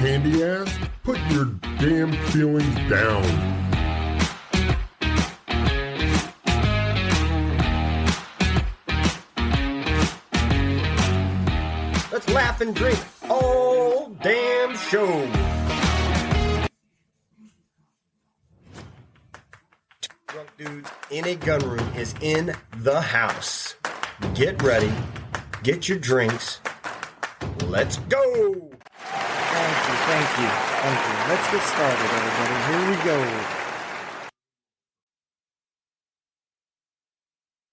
candy ass, put your damn feelings down. Let's laugh and drink all damn show. Drunk Dudes in a Gun Room is in the house. Get ready. Get your drinks. Let's go. Thank you. Let's get started, everybody. Here we go.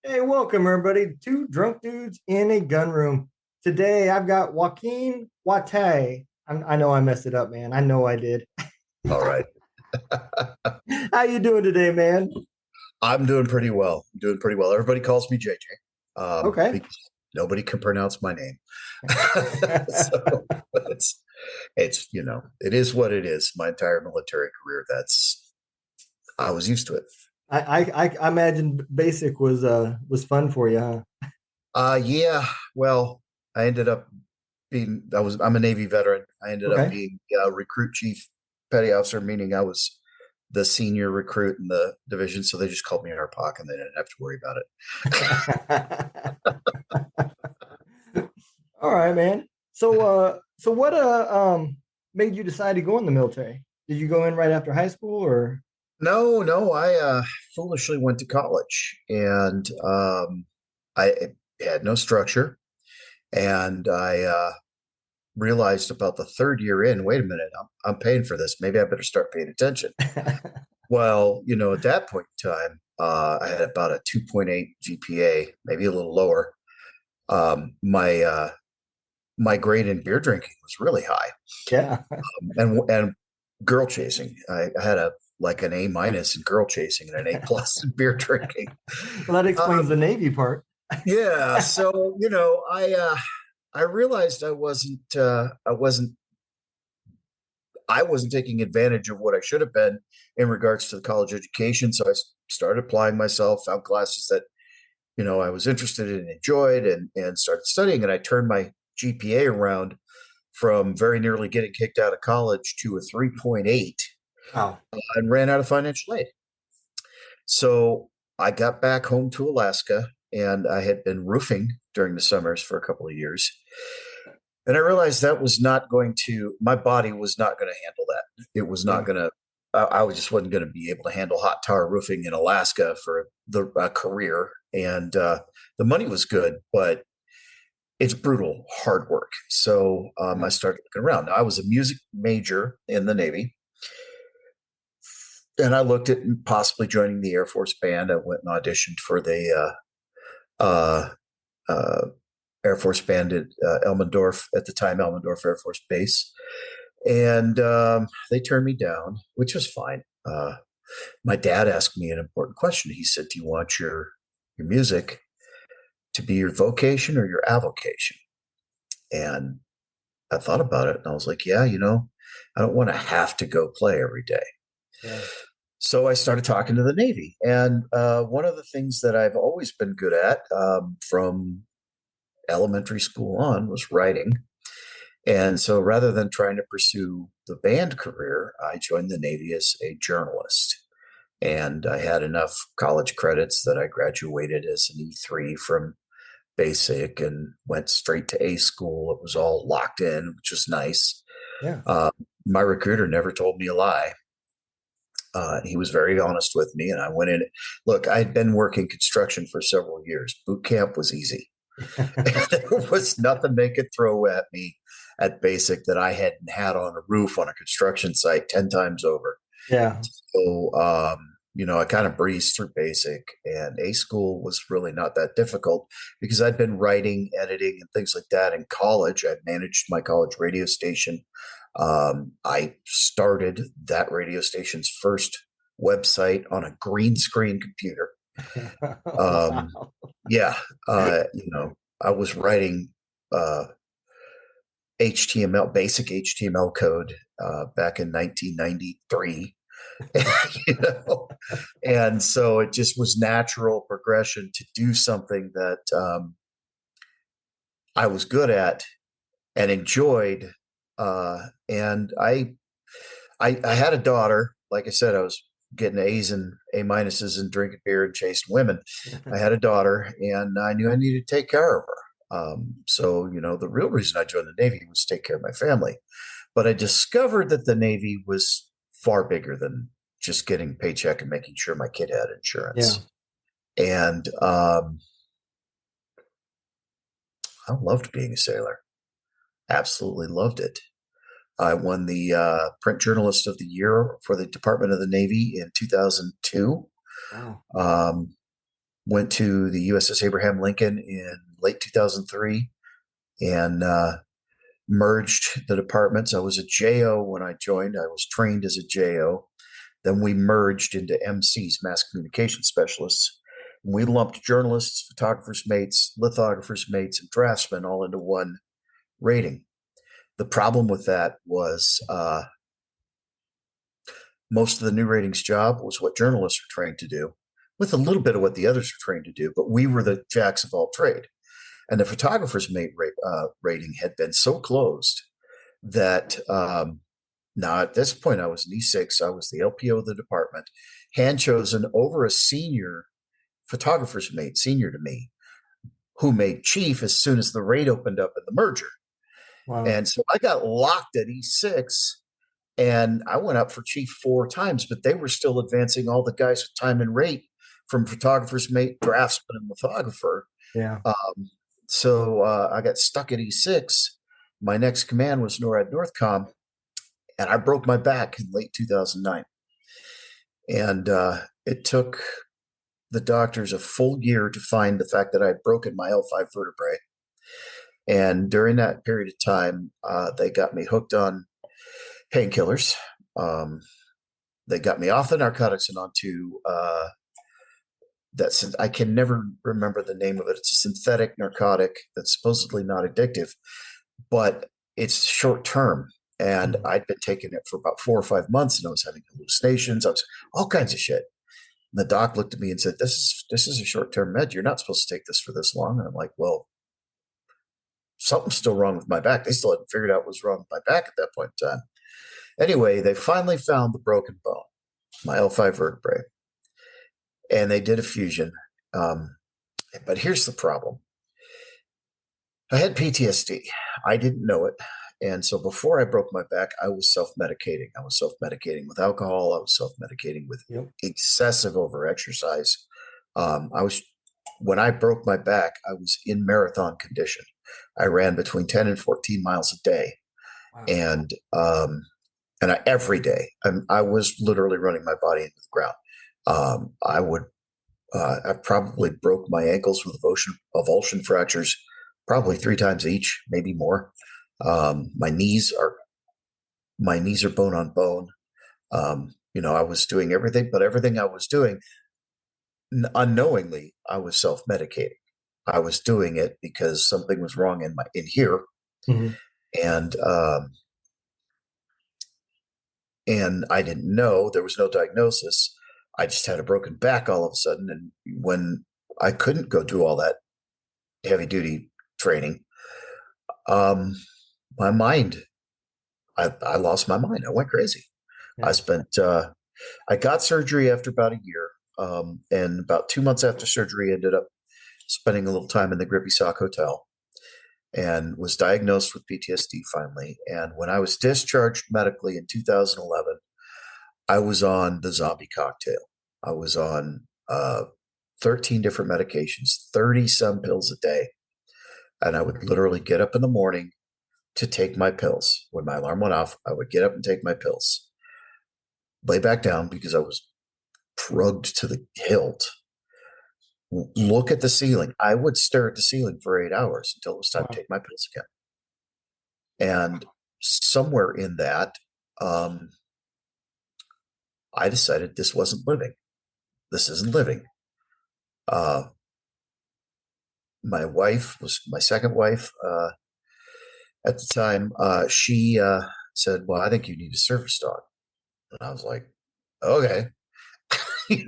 Hey, welcome, everybody, to Drunk Dudes in a Gun Room. Today, I've got Joaquin Juatai. I know I messed it up, man. I know I did. All right. How you doing today, man? I'm doing pretty well. Everybody calls me JJ. Okay. Because nobody can pronounce my name. So it's it is what it is. My entire military career, I was used to it. I imagine basic was fun for you, huh? Yeah. Well, I ended up I'm a Navy veteran. I ended up being recruit chief petty officer, meaning I was the senior recruit in the division. So they just called me RPOC and they didn't have to worry about it. All right, man. So what made you decide to go in the military? Did you go in right after high school or? No. I foolishly went to college and I had no structure. And I realized about the third year in, wait a minute, I'm paying for this. Maybe I better start paying attention. Well, at that point in time, I had about a 2.8 GPA, maybe a little lower. My grade in beer drinking was really high. Yeah. And girl chasing. I had an A- in girl chasing and an A+ in beer drinking. Well, that explains the Navy part. Yeah. So, I realized I wasn't taking advantage of what I should have been in regards to the college education. So I started applying myself, found classes that, I was interested in, enjoyed, and started studying. And I turned my GPA around from very nearly getting kicked out of college to a 3.8. Wow. And ran out of financial aid. So I got back home to Alaska, and I had been roofing during the summers for a couple of years. And I realized that was not going to, my body was not going to handle that. It was not going to, I just wasn't going to be able to handle hot tar roofing in Alaska for a career. And the money was good, but it's brutal, hard work. So I started looking around. Now, I was a music major in the Navy. And I looked at possibly joining the Air Force Band. I went and auditioned for the Air Force Band at Elmendorf, at the time, Elmendorf Air Force Base. And they turned me down, which was fine. My dad asked me an important question. He said, do you want your music to be your vocation or your avocation? And I thought about it, and I was like, yeah, I don't want to have to go play every day. Yeah. So I started talking to the Navy. And one of the things that I've always been good at from elementary school on was writing. And so rather than trying to pursue the band career, I joined the Navy as a journalist. And I had enough college credits that I graduated as an E3 from basic and went straight to A school. It was all locked in, which was nice. Yeah. My recruiter never told me a lie. He was very honest with me, and I went in. Look, I'd been working construction for several years. Boot camp was easy. There was nothing they could throw at me at basic that I hadn't had on a roof on a construction site 10 times over. Yeah. So, I kind of breezed through basic, and A school was really not that difficult because I'd been writing, editing, and things like that in college. I managed my college radio station. I started that radio station's first website on a green screen computer. Wow. Yeah. I was writing HTML, basic HTML code back in 1993. And so it just was natural progression to do something that I was good at and enjoyed And I had a daughter. Like I said, I was getting A's and A minuses and drinking beer and chasing women. I had a daughter, and I knew I needed to take care of her. So, the real reason I joined the Navy was to take care of my family. But I discovered that the Navy was far bigger than just getting a paycheck and making sure my kid had insurance. And I loved being a sailor. Absolutely loved it. I won the Print Journalist of the Year for the Department of the Navy in 2002. Wow. Went to the USS Abraham Lincoln in late 2003 and merged the departments. I was a JO when I joined. I was trained as a JO. Then we merged into MCs, Mass Communication Specialists. And we lumped journalists, photographers' mates, lithographers' mates, and draftsmen all into one rating. The problem with that was most of the new ratings job was what journalists were trained to do, with a little bit of what the others were trained to do, but we were the jacks of all trade. And the photographer's mate rating had been so closed that now at this point I was an E6. I was the LPO of the department, hand chosen over a senior photographer's mate, senior to me, who made chief as soon as the rate opened up in the merger. Wow. And so I got locked at E6, and I went up for chief 4 times, but they were still advancing all the guys with time and rate from photographer's mate, draftsman, and lithographer. Yeah. So I got stuck at E6. My next command was NORAD Northcom, and I broke my back in late 2009. And it took the doctors a full year to find the fact that I had broken my L5 vertebrae. And during that period of time, they got me hooked on painkillers. They got me off the narcotics and onto I can never remember the name of it. It's a synthetic narcotic that's supposedly not addictive, but it's short term. And I'd been taking it for about 4 or 5 months, and I was having hallucinations. I was all kinds of shit. And the doc looked at me and said, "This is a short term med. You're not supposed to take this for this long." And I'm like, "Well, something's still wrong with my back." They still hadn't figured out what was wrong with my back at that point in time. Anyway, they finally found the broken bone, my L5 vertebrae, and they did a fusion. But here's the problem. I had PTSD. I didn't know it. And so before I broke my back, I was self-medicating. I was self-medicating with alcohol. I was self-medicating with excessive overexercise. When I broke my back, I was in marathon condition. I ran between 10 and 14 miles a day. Wow. And every day, I was literally running my body into the ground. I probably broke my ankles with avulsion fractures, probably 3 times each, maybe more. My knees are bone on bone. I was doing everything, but everything I was doing, unknowingly, I was self-medicating. I was doing it because something was wrong in here. Mm-hmm. And I didn't know. There was no diagnosis. I just had a broken back all of a sudden. And when I couldn't go do all that heavy duty training, my mind, I lost my mind. I went crazy. Yeah. I got surgery after about a year. And about 2 months after surgery, ended up spending a little time in the Grippy Sock Hotel and was diagnosed with PTSD finally. And when I was discharged medically in 2011, I was on the zombie cocktail. I was on 13 different medications, 30 some pills a day. And I would literally get up in the morning to take my pills. When my alarm went off, I would get up and take my pills, lay back down because I was drugged to the hilt, look at the ceiling. I would stare at the ceiling for 8 hours until it was time to take my pills again. And somewhere in that, I decided this wasn't living. This isn't living. My wife was my second wife at the time. She said, "Well, I think you need a service dog." And I was like, "Okay." I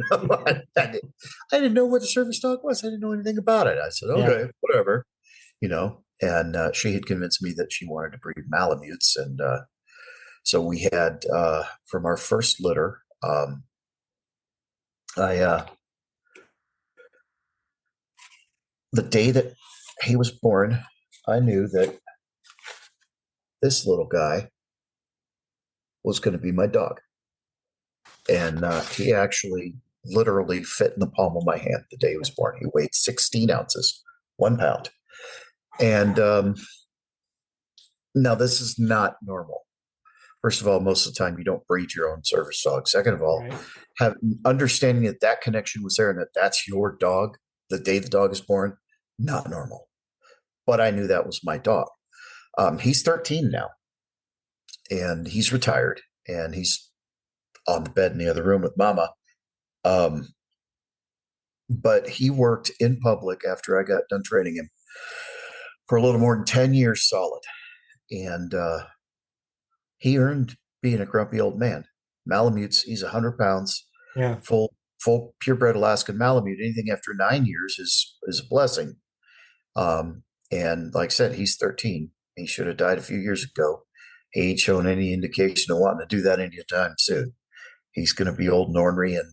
didn't know what a service dog was. I didn't know anything about it. I said, "Okay, whatever." and she had convinced me that she wanted to breed Malamutes, and so we had from our first litter. I the day that he was born, I knew that this little guy was going to be my dog, and he actually literally fit in the palm of my hand the day he was born. He weighed 16 ounces, 1 pound, and now this is not normal. First of all, most of the time you don't breed your own service dog. Second of all, Right. have understanding that that connection was there and that that's your dog the day the dog is born, not normal. But I knew that was my dog. He's 13 now, and he's retired, and he's on the bed in the other room with Mama. But he worked in public after I got done training him for a little more than 10 years solid, and he earned being a grumpy old man. Malamutes, he's 100 pounds, Yeah. full purebred Alaskan Malamute. Anything after 9 years is a blessing. And like I said, he's 13. He should have died a few years ago. He ain't shown any indication of wanting to do that anytime soon. He's going to be old and ornery, and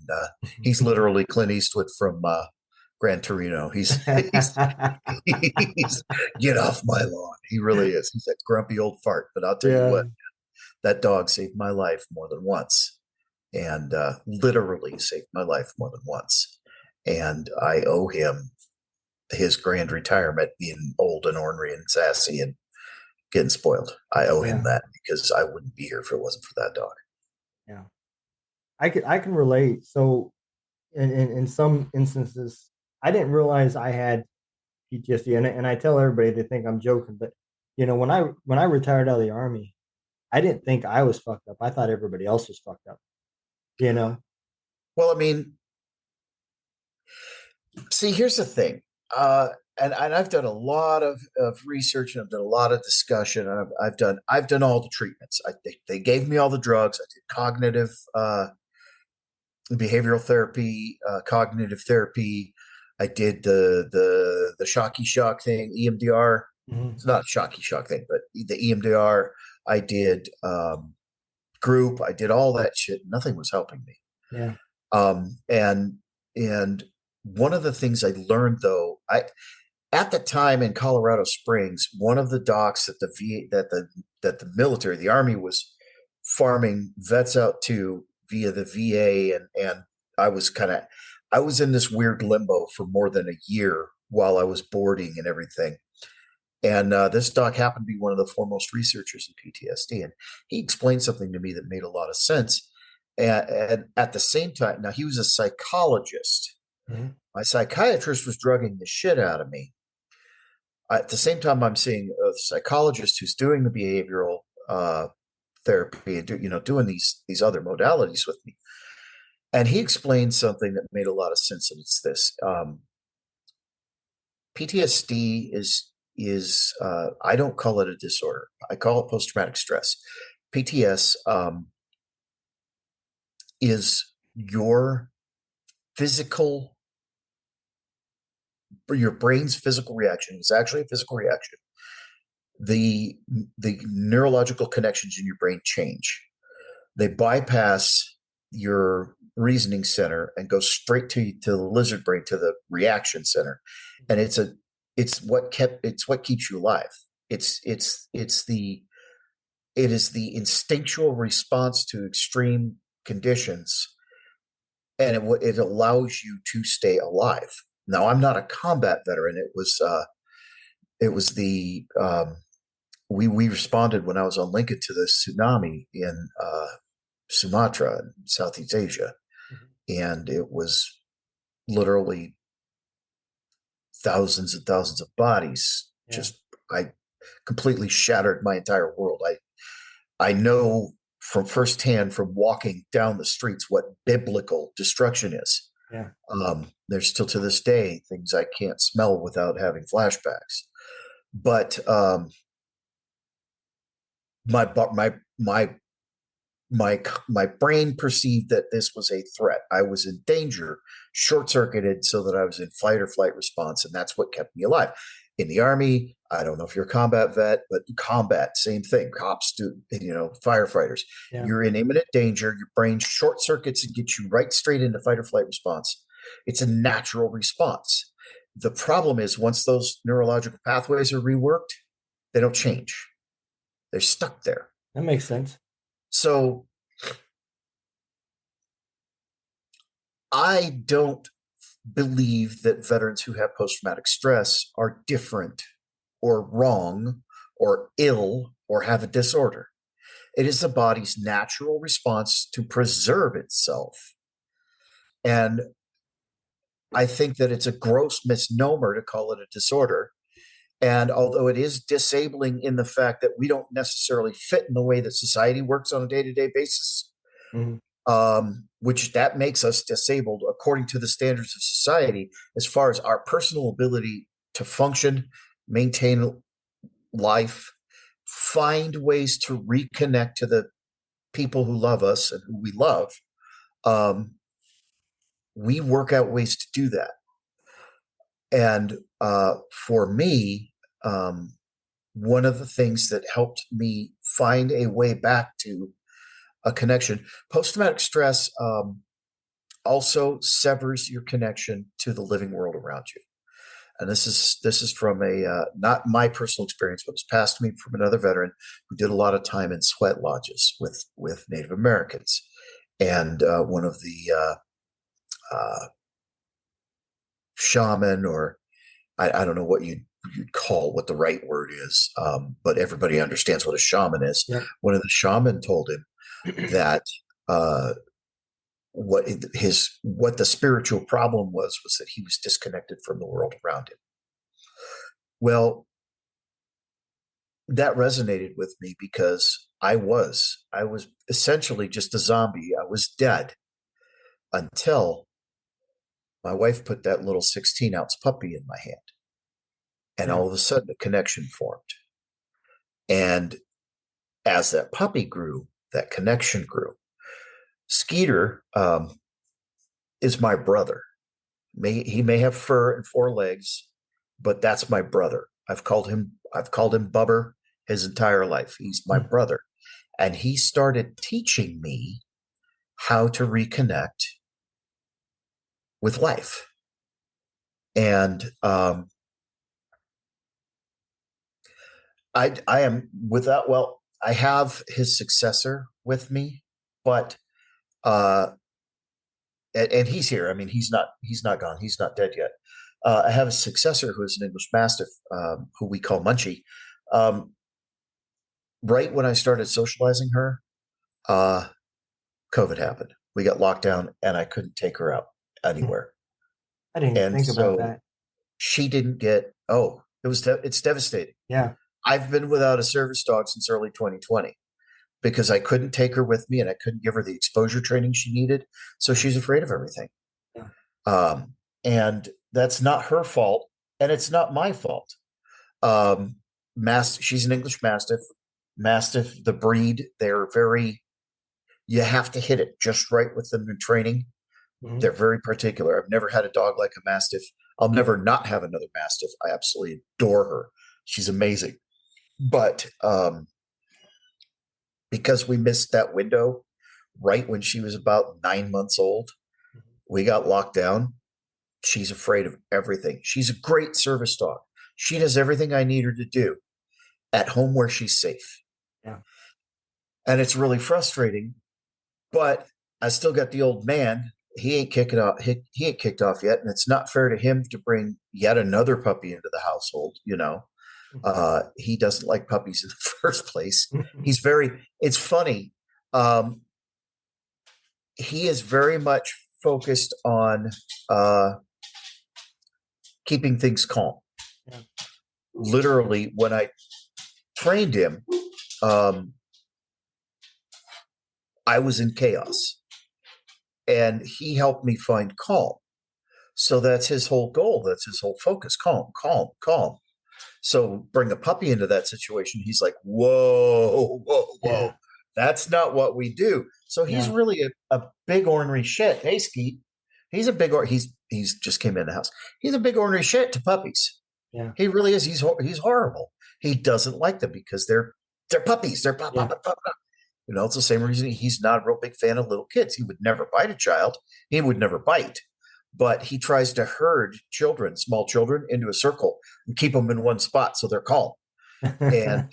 he's literally Clint Eastwood from Gran Torino. He's get off my lawn. He really is. He's a grumpy old fart. But I'll tell you what, that dog saved my life more than once, and literally saved my life more than once. And I owe him his grand retirement, being old and ornery and sassy and getting spoiled. I owe him that, because I wouldn't be here if it wasn't for that dog. Yeah. I can relate. So in some instances, I didn't realize I had PTSD, and I tell everybody, they think I'm joking, but when I retired out of the Army, I didn't think I was fucked up. I thought everybody else was fucked up. Well, I mean, see, here's the thing. And I've done a lot of research, and I've done a lot of discussion. And I've done all the treatments. They gave me all the drugs. I did cognitive behavioral therapy, cognitive therapy. I did the shocky shock thing, EMDR. Mm-hmm. It's not a shocky shock thing, but the EMDR. I did group. I did all that shit. Nothing was helping me. Yeah. And one of the things I learned, though, at the time in Colorado Springs, one of the docs that the military, the Army, was farming vets out to via the VA, and I was in this weird limbo for more than a year while I was boarding and everything. And this doc happened to be one of the foremost researchers in PTSD, and he explained something to me that made a lot of sense. And at the same time, now he was a psychologist. Mm-hmm. My psychiatrist was drugging the shit out of me. At the same time, I'm seeing a psychologist who's doing the behavioral therapy and doing these other modalities with me. And he explained something that made a lot of sense, and it's this: PTSD is I don't call it a disorder. I call it post-traumatic stress. PTS is your brain's physical reaction. It's actually a physical reaction. The neurological connections in your brain change. They bypass your reasoning center and go straight to the lizard brain, to the reaction center, and it's what keeps you alive. It is the instinctual response to extreme conditions, and it allows you to stay alive. Now, I'm not a combat veteran. It was we responded when I was on Lincoln to the tsunami in Sumatra, in Southeast Asia, and it was literally thousands and thousands of bodies. I completely shattered my entire world. I know from firsthand, from walking down the streets, what biblical destruction is. Yeah. There's still to this day things I can't smell without having flashbacks. But my brain perceived that this was a threat. I was in danger, short-circuited, so that I was in fight or flight response, and that's what kept me alive. In the Army, I don't know if you're a combat vet, but combat, same thing. Cops do, firefighters. Yeah. You're in imminent danger. Your brain short circuits and gets you right straight into fight or flight response. It's a natural response. The problem is once those neurological pathways are reworked, they don't change. They're stuck there. That makes sense. So I don't believe that veterans who have post-traumatic stress are different or wrong or ill or have a disorder. It is the body's natural response to preserve itself. And I think that it's a gross misnomer to call it a disorder. And although it is disabling in the fact that we don't necessarily fit in the way that society works on a day-to-day basis, which that makes us disabled according to the standards of society, as far as our personal ability to function, maintain life, find ways to reconnect to the people who love us and who we love. We work out ways to do that. And for me, one of the things that helped me find a way back to a connection, post-traumatic stress also severs your connection to the living world around you. And this is from a not my personal experience, but it was passed to me from another veteran who did a lot of time in sweat lodges with Native Americans. And one of the shaman, or I don't know what you'd call what the right word is, but everybody understands what a shaman is. Yep. One of the shaman told him that what the spiritual problem was that he was disconnected from the world around him. Well, that resonated with me because I was essentially just a zombie. I was dead until my wife put that little 16-ounce puppy in my hand. And all of a sudden, a connection formed. And as that puppy grew, that connection grew. Skeeter is my brother. He may have fur and 4 legs, but that's my brother. I've called him Bubber his entire life. He's my brother. And he started teaching me how to reconnect with life. And I am without, well, I have his successor with me, but and he's here. I mean, he's not gone. He's not dead yet. I have a successor who is an English Mastiff, who we call Munchie. Right when I started socializing her, COVID happened. We got locked down, and I couldn't take her out anywhere. I didn't even think about that. She didn't get. It's devastating. Yeah. I've been without a service dog since early 2020 because I couldn't take her with me and I couldn't give her the exposure training she needed. So she's afraid of everything. Yeah. And that's not her fault. And it's not my fault. She's an English Mastiff. Mastiff, the breed, you have to hit it just right with them in training. Mm-hmm. They're very particular. I've never had a dog like a Mastiff. I'll never not have another Mastiff. I absolutely adore her. She's amazing. But because we missed that window right when she was about 9 months old, we got locked down. She's afraid of everything. She's a great service dog. She does everything I need her to do at home where she's safe. Yeah. And it's really frustrating, but I still got the old man. He ain't kicking off. He ain't kicked off yet. And it's not fair to him to bring yet another puppy into the household, He doesn't like puppies in the first place. It's funny. He is very much focused on keeping things calm. Yeah. Literally, when I trained him, I was in chaos. And he helped me find calm. So that's his whole goal. That's his whole focus. Calm, calm, calm. So bring a puppy into that situation. He's like, whoa. Yeah. That's not what we do. So he's really a big ornery shit. Hey, Skeet. He's a big he's just came in the house. He's a big ornery shit to puppies. Yeah. He really is. He's horrible. He doesn't like them because they're puppies. They're pop, Yeah. pop, pop, pop. It's the same reason he's not a real big fan of little kids. He would never bite a child. He would never bite, but he tries to herd children, small children, into a circle and keep them in one spot so they're calm. And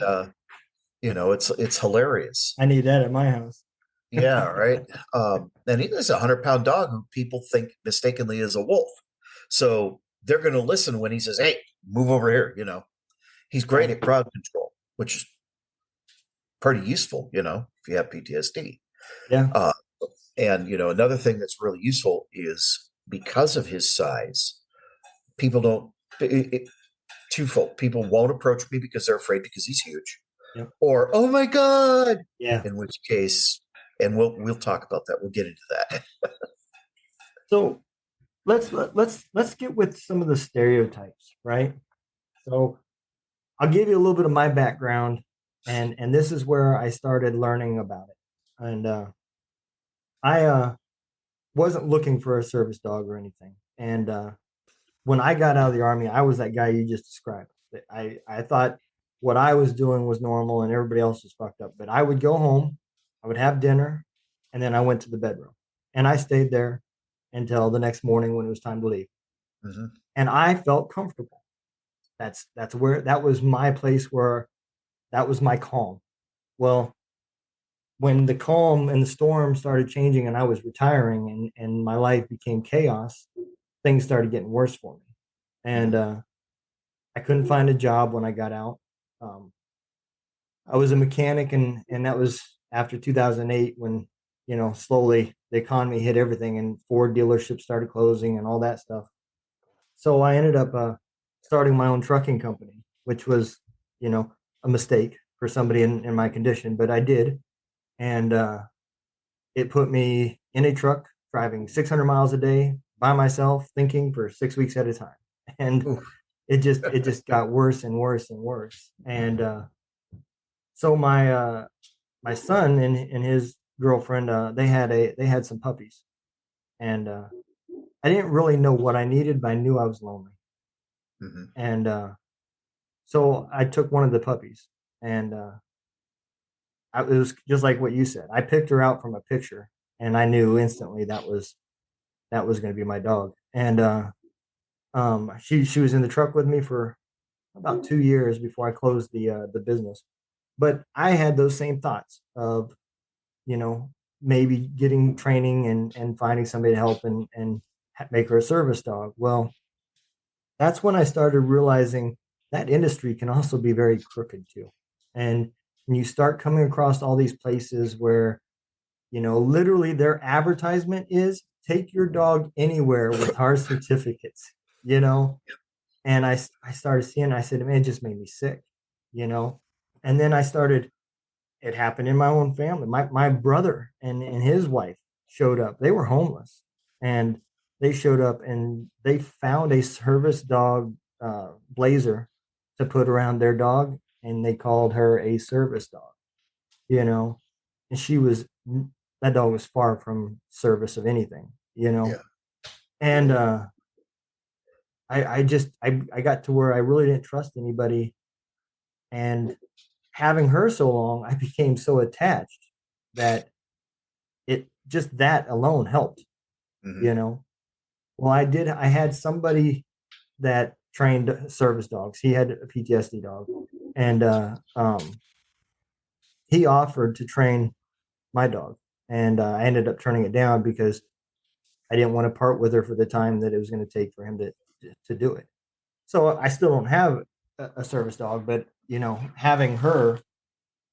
it's hilarious. I need that at my house. Yeah, right. And he is a 100-pound dog who people think mistakenly is a wolf. So they're going to listen when he says, "Hey, move over here." He's great at crowd control, which is pretty useful. If you have PTSD. Yeah. And another thing that's really useful is because of his size, people don't. Twofold. People won't approach me because they're afraid because he's huge, Yep. or oh my god. Yeah. In which case, and we'll talk about that. We'll get into that. So let's get with some of the stereotypes, right? So I'll give you a little bit of my background, and this is where I started learning about it. And I wasn't looking for a service dog or anything. And when I got out of the Army, I was that guy you just described. I thought what I was doing was normal and everybody else was fucked up. But I would go home, I would have dinner, and then I went to the bedroom. And I stayed there until the next morning when it was time to leave. Mm-hmm. And I felt comfortable. That's where that was my place, where that was my calm. Well, when the calm and the storm started changing and I was retiring and my life became chaos, things started getting worse for me. And I couldn't find a job when I got out. I was a mechanic, and that was after 2008 when, slowly the economy hit everything and Ford dealerships started closing and all that stuff. So I ended up starting my own trucking company, which was, a mistake for somebody in my condition, but I did. And it put me in a truck driving 600 miles a day by myself, thinking for 6 weeks at a time. And Oof. it just got worse and worse and worse. And so my son and his girlfriend, they had some puppies, and I didn't really know what I needed, but I knew I was lonely. Mm-hmm. And so I took one of the puppies, and it was just like what you said. I picked her out from a picture, and I knew instantly that was going to be my dog. And she was in the truck with me for about 2 years before I closed the business. But I had those same thoughts of, maybe getting training and finding somebody to help and make her a service dog. Well, that's when I started realizing that industry can also be very crooked too. And when you start coming across all these places where, literally their advertisement is take your dog anywhere with our certificates, you know? And I started seeing, I said, man, it just made me sick, you know? And then it happened in my own family. My brother and his wife showed up. They were homeless, and they showed up and they found a service dog blazer to put around their dog, and they called her a service dog, you know? And that dog was far from service of anything, you know? Yeah. And I got to where I really didn't trust anybody, and having her so long, I became so attached that that alone helped, Mm-hmm. you know. Well, I had somebody that trained service dogs. He had a PTSD dog, and he offered to train my dog, and I ended up turning it down because I didn't want to part with her for the time that it was going to take for him to do it. So I still don't have a service dog, but having her,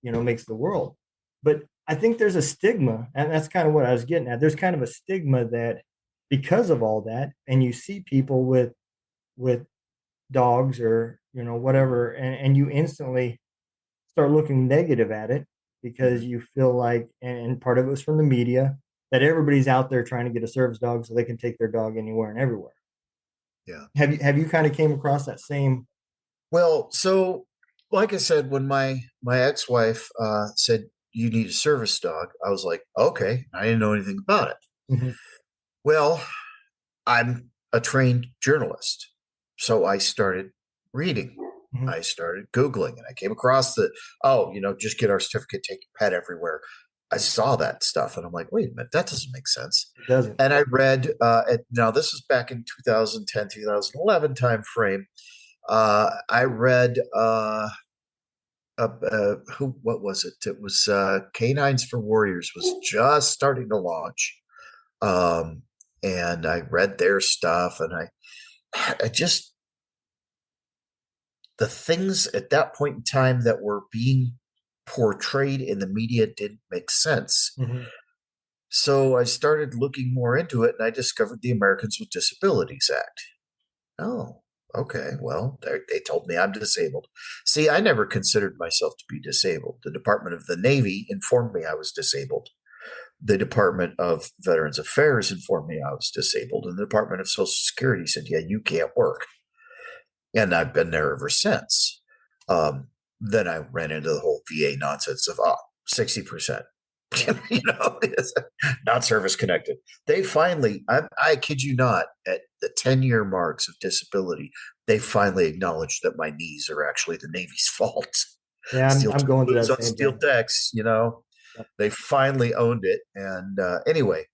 makes the world. But I think there's a stigma, and that's kind of what I was getting at. There's kind of a stigma that because of all that, and you see people with dogs or whatever, and you instantly start looking negative at it because you feel like, and part of it was from the media, that everybody's out there trying to get a service dog so they can take their dog anywhere and everywhere. Yeah. Have you kind of came across that same? Well, so like I said, when my ex-wife said you need a service dog, I was like, okay, I didn't know anything about it. Mhm. Well, I'm a trained journalist, so I started reading. Mhm. I started Googling and I came across just get our certificate, take your pet everywhere. I saw that stuff and I'm like, wait a minute, that doesn't make sense. It doesn't. And I read, now this is back in 2010, 2011 time frame. I read, what was it? It was Canines for Warriors was just starting to launch. And I read their stuff and I just, the things at that point in time that were being portrayed in the media didn't make sense. Mm-hmm. So I started looking more into it and I discovered the Americans with Disabilities Act. Oh, okay. Well, they told me I'm disabled. See, I never considered myself to be disabled. The Department of the Navy informed me I was disabled. The Department of Veterans Affairs informed me I was disabled. And the Department of Social Security said, yeah, you can't work. And I've been there ever since. Then I ran into the whole VA nonsense of 60%. Not service connected. They finally, I kid you not, at the 10-year marks of disability, they finally acknowledged that my knees are actually the Navy's fault. Yeah, I'm going through that on same steel thing. decks, Yep. They finally owned it. And anyway,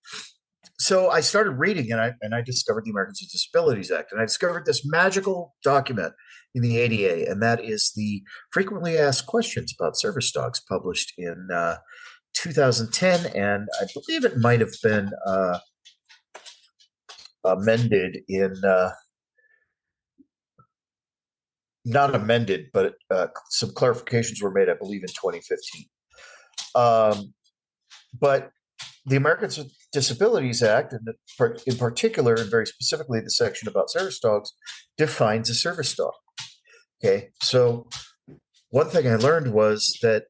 so I started reading and I discovered the Americans with Disabilities Act. And I discovered this magical document in the ADA, and that is the Frequently Asked Questions About Service Dogs, published in 2010. And I believe it might have been amended in, not amended, but some clarifications were made, I believe, in 2015. But the Americans with Disabilities Act, and in particular, and very specifically, the section about service dogs, defines a service dog. Okay, so one thing I learned was that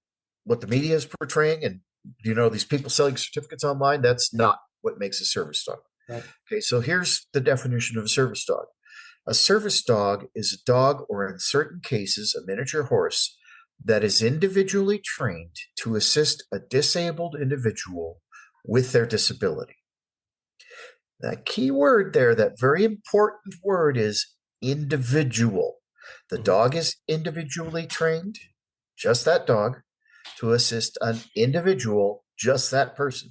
what the media is portraying, and these people selling certificates online, that's not what makes a service dog. Right. Okay, so here's the definition of a service dog. A service dog is a dog, or in certain cases, a miniature horse, that is individually trained to assist a disabled individual with their disability. That key word there, that very important word, is individual. The dog is individually trained, just that dog, to assist an individual, just that person.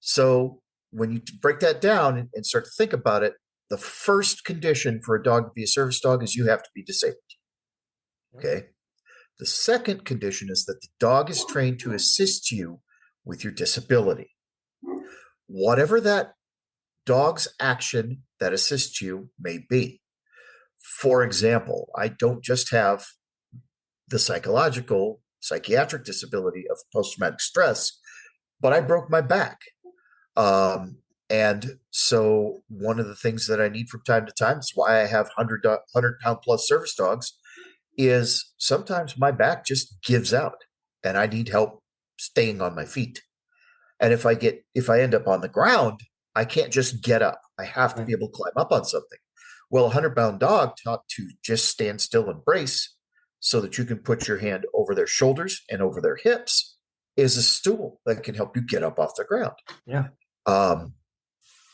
So when you break that down and start to think about it, the first condition for a dog to be a service dog is you have to be disabled. Okay. The second condition is that the dog is trained to assist you with your disability. Whatever that dog's action that assists you may be. For example, I don't just have the psychiatric disability of post-traumatic stress, but I broke my back. And so one of the things that I need from time to time, is why I have 100-pound plus service dogs, is sometimes my back just gives out and I need help staying on my feet. And if I end up on the ground, I can't just get up. I have to be able to climb up on something. Well, a 100-pound dog taught to just stand still and brace so that you can put your hand over their shoulders and over their hips is a stool that can help you get up off the ground. Yeah.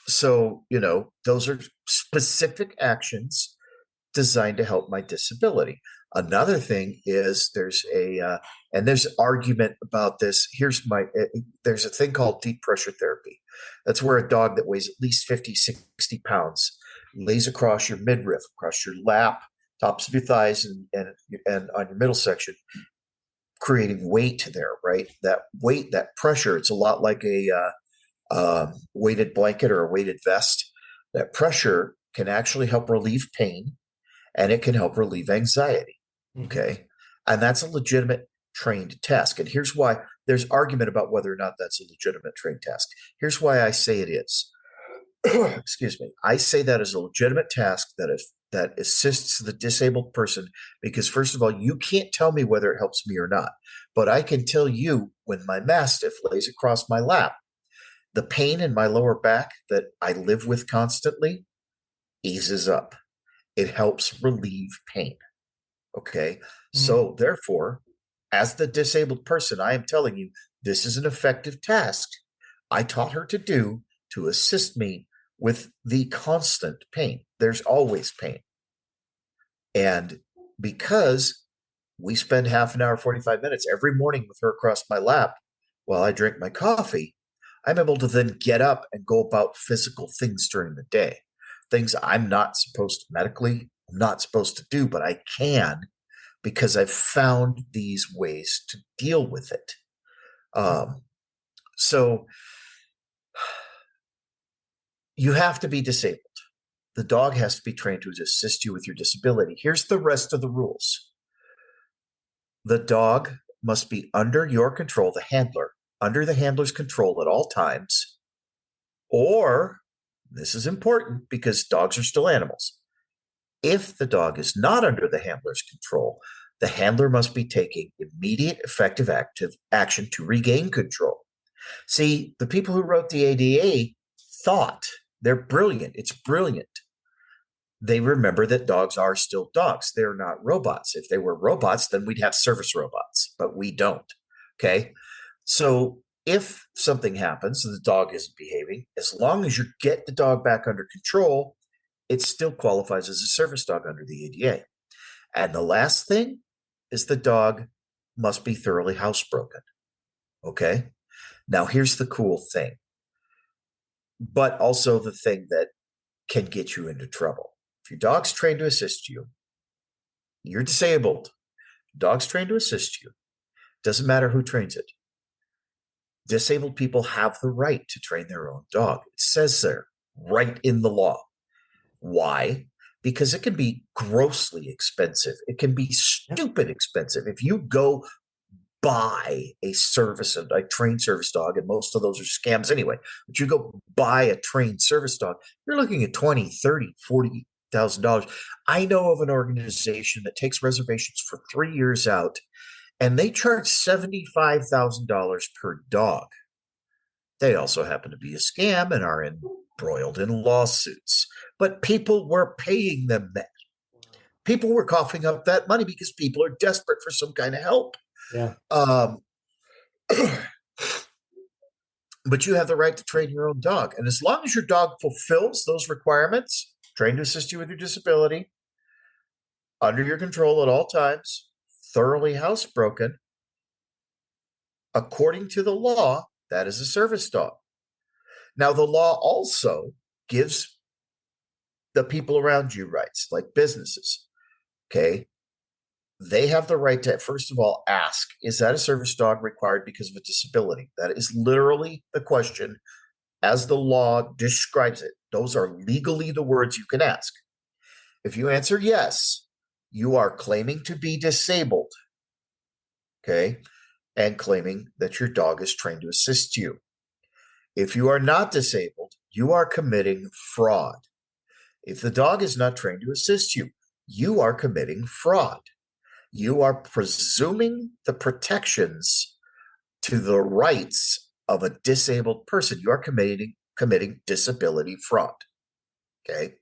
So, those are specific actions designed to help my disability. Another thing is there's argument about this. There's a thing called deep pressure therapy. That's where a dog that weighs at least 50, 60 pounds lays across your midriff, across your lap, tops of your thighs, and on your middle section, creating weight there, right? That weight, that pressure, it's a lot like a weighted blanket or a weighted vest. That pressure can actually help relieve pain, and it can help relieve anxiety. Okay. And that's a legitimate trained task. And here's why there's argument about whether or not that's a legitimate trained task. Here's why I say it is. Excuse me. I say that is a legitimate task that assists the disabled person because, first of all, you can't tell me whether it helps me or not. But I can tell you when my Mastiff lays across my lap, the pain in my lower back that I live with constantly eases up. It helps relieve pain. Okay. So therefore, as the disabled person, I am telling you, this is an effective task I taught her to do to assist me with the constant pain. There's always pain. And because we spend half an hour, 45 minutes every morning with her across my lap while I drink my coffee, I'm able to then get up and go about physical things during the day. Things I'm not supposed to medically, I'm not supposed to do, but I can because I've found these ways to deal with it. So you have to be disabled. The dog has to be trained to assist you with your disability. Here's the rest of the rules. The dog must be under your control, the handler, under the handler's control at all times. Or, this is important because dogs are still animals. If the dog is not under the handler's control, the handler must be taking immediate effective action to regain control. See, the people who wrote the ADA thought they're brilliant. It's brilliant. They remember that dogs are still dogs. They're not robots. If they were robots, then we'd have service robots, but we don't. Okay. So if something happens and the dog isn't behaving, as long as you get the dog back under control, it still qualifies as a service dog under the ADA. And the last thing is the dog must be thoroughly housebroken. Okay. Now here's the cool thing, but also the thing that can get you into trouble. If your dog's trained to assist you, you're disabled. Dog's trained to assist you. Doesn't matter who trains it. Disabled people have the right to train their own dog. It says there, right in the law. Why? Because it can be grossly expensive. It can be stupid expensive. If you go buy a trained service dog, and most of those are scams anyway, but you go buy a trained service dog, you're looking at $20, $30, $40,000. I know of an organization that takes reservations for 3 years out, and they charge $75,000 per dog. They also happen to be a scam and are embroiled in lawsuits. But people were paying them that. People were coughing up that money because people are desperate for some kind of help. Yeah. But you have the right to train your own dog. And as long as your dog fulfills those requirements, trained to assist you with your disability, under your control at all times, thoroughly housebroken, according to the law, that is a service dog. Now, the law also gives the people around you rights, like businesses. Okay. They have the right to, first of all, ask, is that a service dog required because of a disability? That is literally the question as the law describes it. Those are legally the words you can ask. If you answer yes, you are claiming to be disabled, okay, and claiming that your dog is trained to assist you. If you are not disabled, you are committing fraud. If the dog is not trained to assist you, you are committing fraud. You are presuming the protections to the rights of a disabled person. You are committing disability fraud. Okay.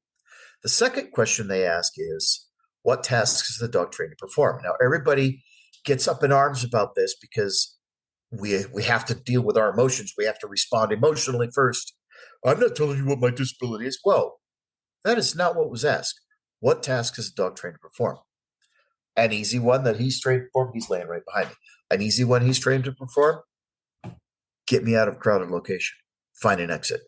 The second question they ask is, what tasks is the dog trained to perform? Now, everybody gets up in arms about this because we have to deal with our emotions. We have to respond emotionally first. I'm not telling you what my disability is. Well, that is not what was asked. What task is a dog trained to perform? An easy one that he's trained to perform, he's laying right behind me. An easy one he's trained to perform, get me out of a crowded location, find an exit.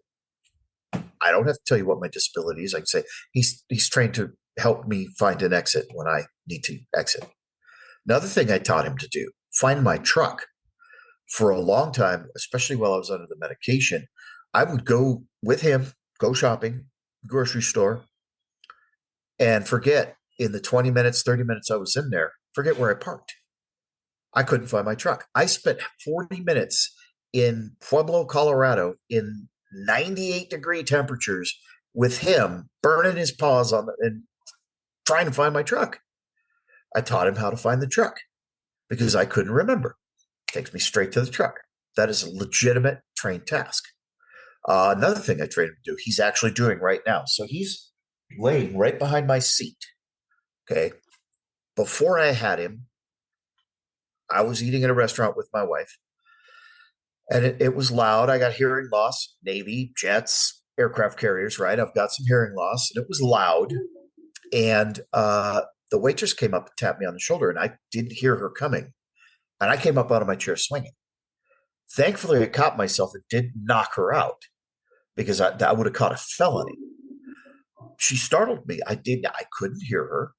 I don't have to tell you what my disability is. I can say he's trained to help me find an exit when I need to exit. Another thing I taught him to do, find my truck. For a long time, especially while I was under the medication, I would go with him, go shopping, grocery store, and forget in the 20 minutes, 30 minutes I was in there, forget where I parked. I couldn't find my truck. I spent 40 minutes in Pueblo, Colorado in 98-degree temperatures with him burning his paws on and trying to find my truck. I taught him how to find the truck because I couldn't remember. Takes me straight to the truck. That is a legitimate trained task. Another thing I trained him to do, he's actually doing right now. So he's laying right behind my seat. Okay. Before I had him, I was eating at a restaurant with my wife, and it was loud. I got hearing loss, Navy, jets, aircraft carriers, right? I've got some hearing loss, and it was loud. And the the waitress came up and tapped me on the shoulder, and I didn't hear her coming. And I came up out of my chair swinging. Thankfully, I caught myself and did knock her out because I would have caught a felony. She startled me. I couldn't hear her.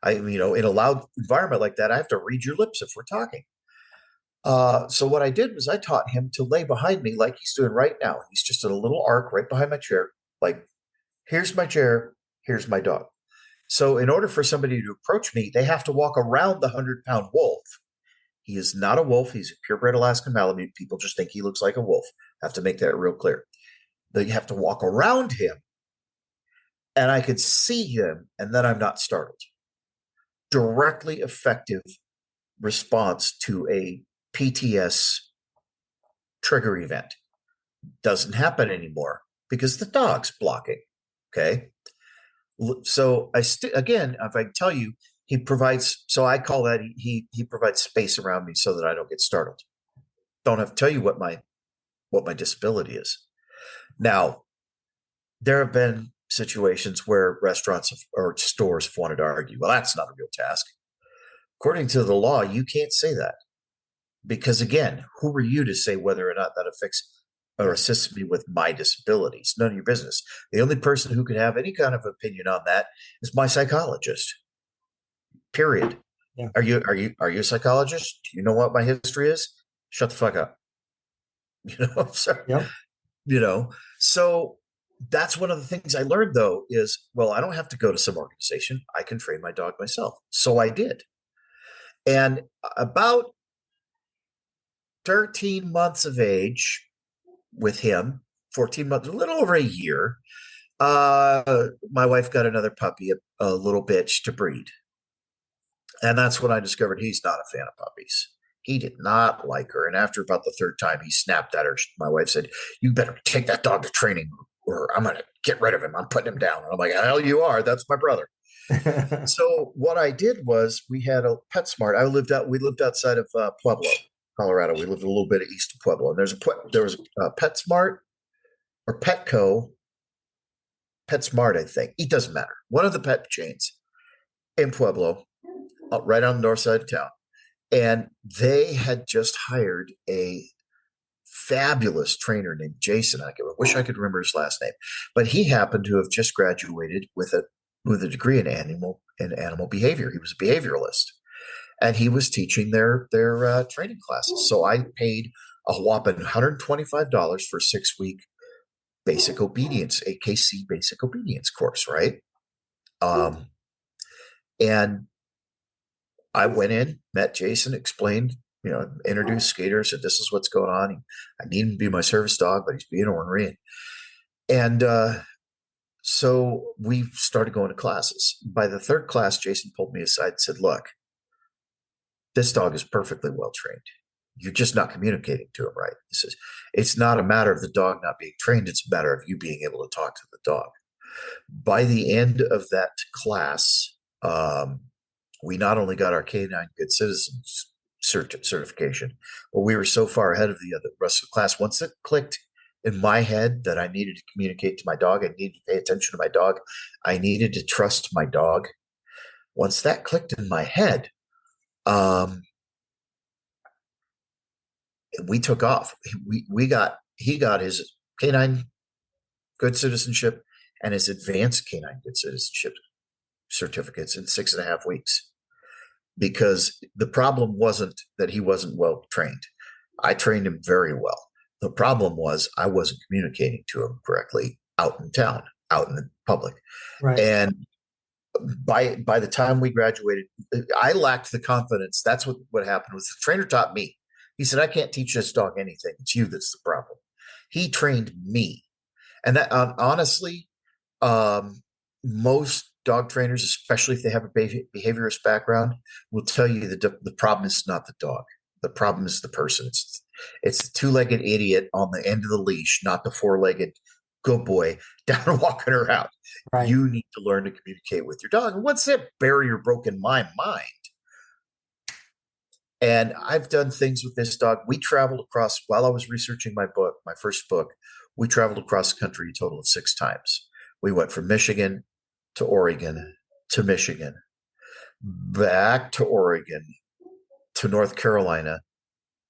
In a loud environment like that, I have to read your lips if we're talking. So what I did was I taught him to lay behind me like he's doing right now. He's just in a little arc right behind my chair. Like, here's my chair. Here's my dog. So in order for somebody to approach me, they have to walk around the 100-pound wolf. He is not a wolf. He's a purebred Alaskan Malamute. People just think he looks like a wolf. I have to make that real clear. They have to walk around him, and I could see him, and then I'm not startled. Directly effective response to a PTS trigger event. Doesn't happen anymore because the dog's blocking. Okay. So again, if I tell you, he provides, so I call that he provides space around me so that I don't get startled. Don't have to tell you what my disability is. Now, there have been situations where restaurants or stores have wanted to argue, well, that's not a real task. According to the law, you can't say that. Because again, who are you to say whether or not that affects or assists me with my disabilities? None of your business. The only person who could have any kind of opinion on that is my psychologist. Period. Yeah. Are you a psychologist? Do you know what my history is? Shut the fuck up. So that's one of the things I learned, though, is, well, I don't have to go to some organization. I can train my dog myself. So I did. And about 13 months of age with him, 14 months, a little over a year, my wife got another puppy, a little bitch to breed. And that's when I discovered he's not a fan of puppies. He did not like her. And after about the third time, he snapped at her. My wife said, "You better take that dog to training or I'm going to get rid of him. I'm putting him down." And I'm like, "Hell, you are. That's my brother." So what I did was we had a PetSmart. We lived outside of Pueblo, Colorado. We lived a little bit east of Pueblo. And there was a PetSmart or Petco, PetSmart, I think. It doesn't matter. One of the pet chains in Pueblo, right on the north side of town. And they had just hired a fabulous trainer named Jason. I wish I could remember his last name, but he happened to have just graduated with a degree in animal behavior. He was a behavioralist, and he was teaching their training classes. So I paid a whopping $125 for a 6-week basic obedience, AKC basic obedience course, right? And I went in, met Jason, explained, introduced Skater, said, "This is what's going on. I need him to be my service dog, but he's being ornery." And so we started going to classes. By the third class, Jason pulled me aside and said, "Look, this dog is perfectly well trained. You're just not communicating to him right." He says, "It's not a matter of the dog not being trained. It's a matter of you being able to talk to the dog." By the end of that class, we not only got our Canine Good Citizens certification, but we were so far ahead of the rest of the class. Once it clicked in my head that I needed to communicate to my dog, I needed to pay attention to my dog, I needed to trust my dog. Once that clicked in my head, we took off. He got his Canine Good Citizenship and his Advanced Canine Good Citizenship certificates in 6.5 weeks. Because the problem wasn't that he wasn't well trained. I trained him very well. The problem was I wasn't communicating to him correctly out in town, out in the public. Right. And by the time we graduated, I lacked the confidence. That's what happened was the trainer taught me. He said, "I can't teach this dog anything. It's you that's the problem." He trained me. And that honestly, most dog trainers, especially if they have a behaviorist background, will tell you that the problem is not the dog. The problem is the person. It's the 2-legged idiot on the end of the leash, not the 4-legged good boy down walking her out. Right. You need to learn to communicate with your dog. And once that barrier broke in my mind, and I've done things with this dog. We traveled across, while I was researching my first book, we traveled across the country a total of 6 times. We went from Michigan to Oregon to Michigan back to Oregon, to North Carolina,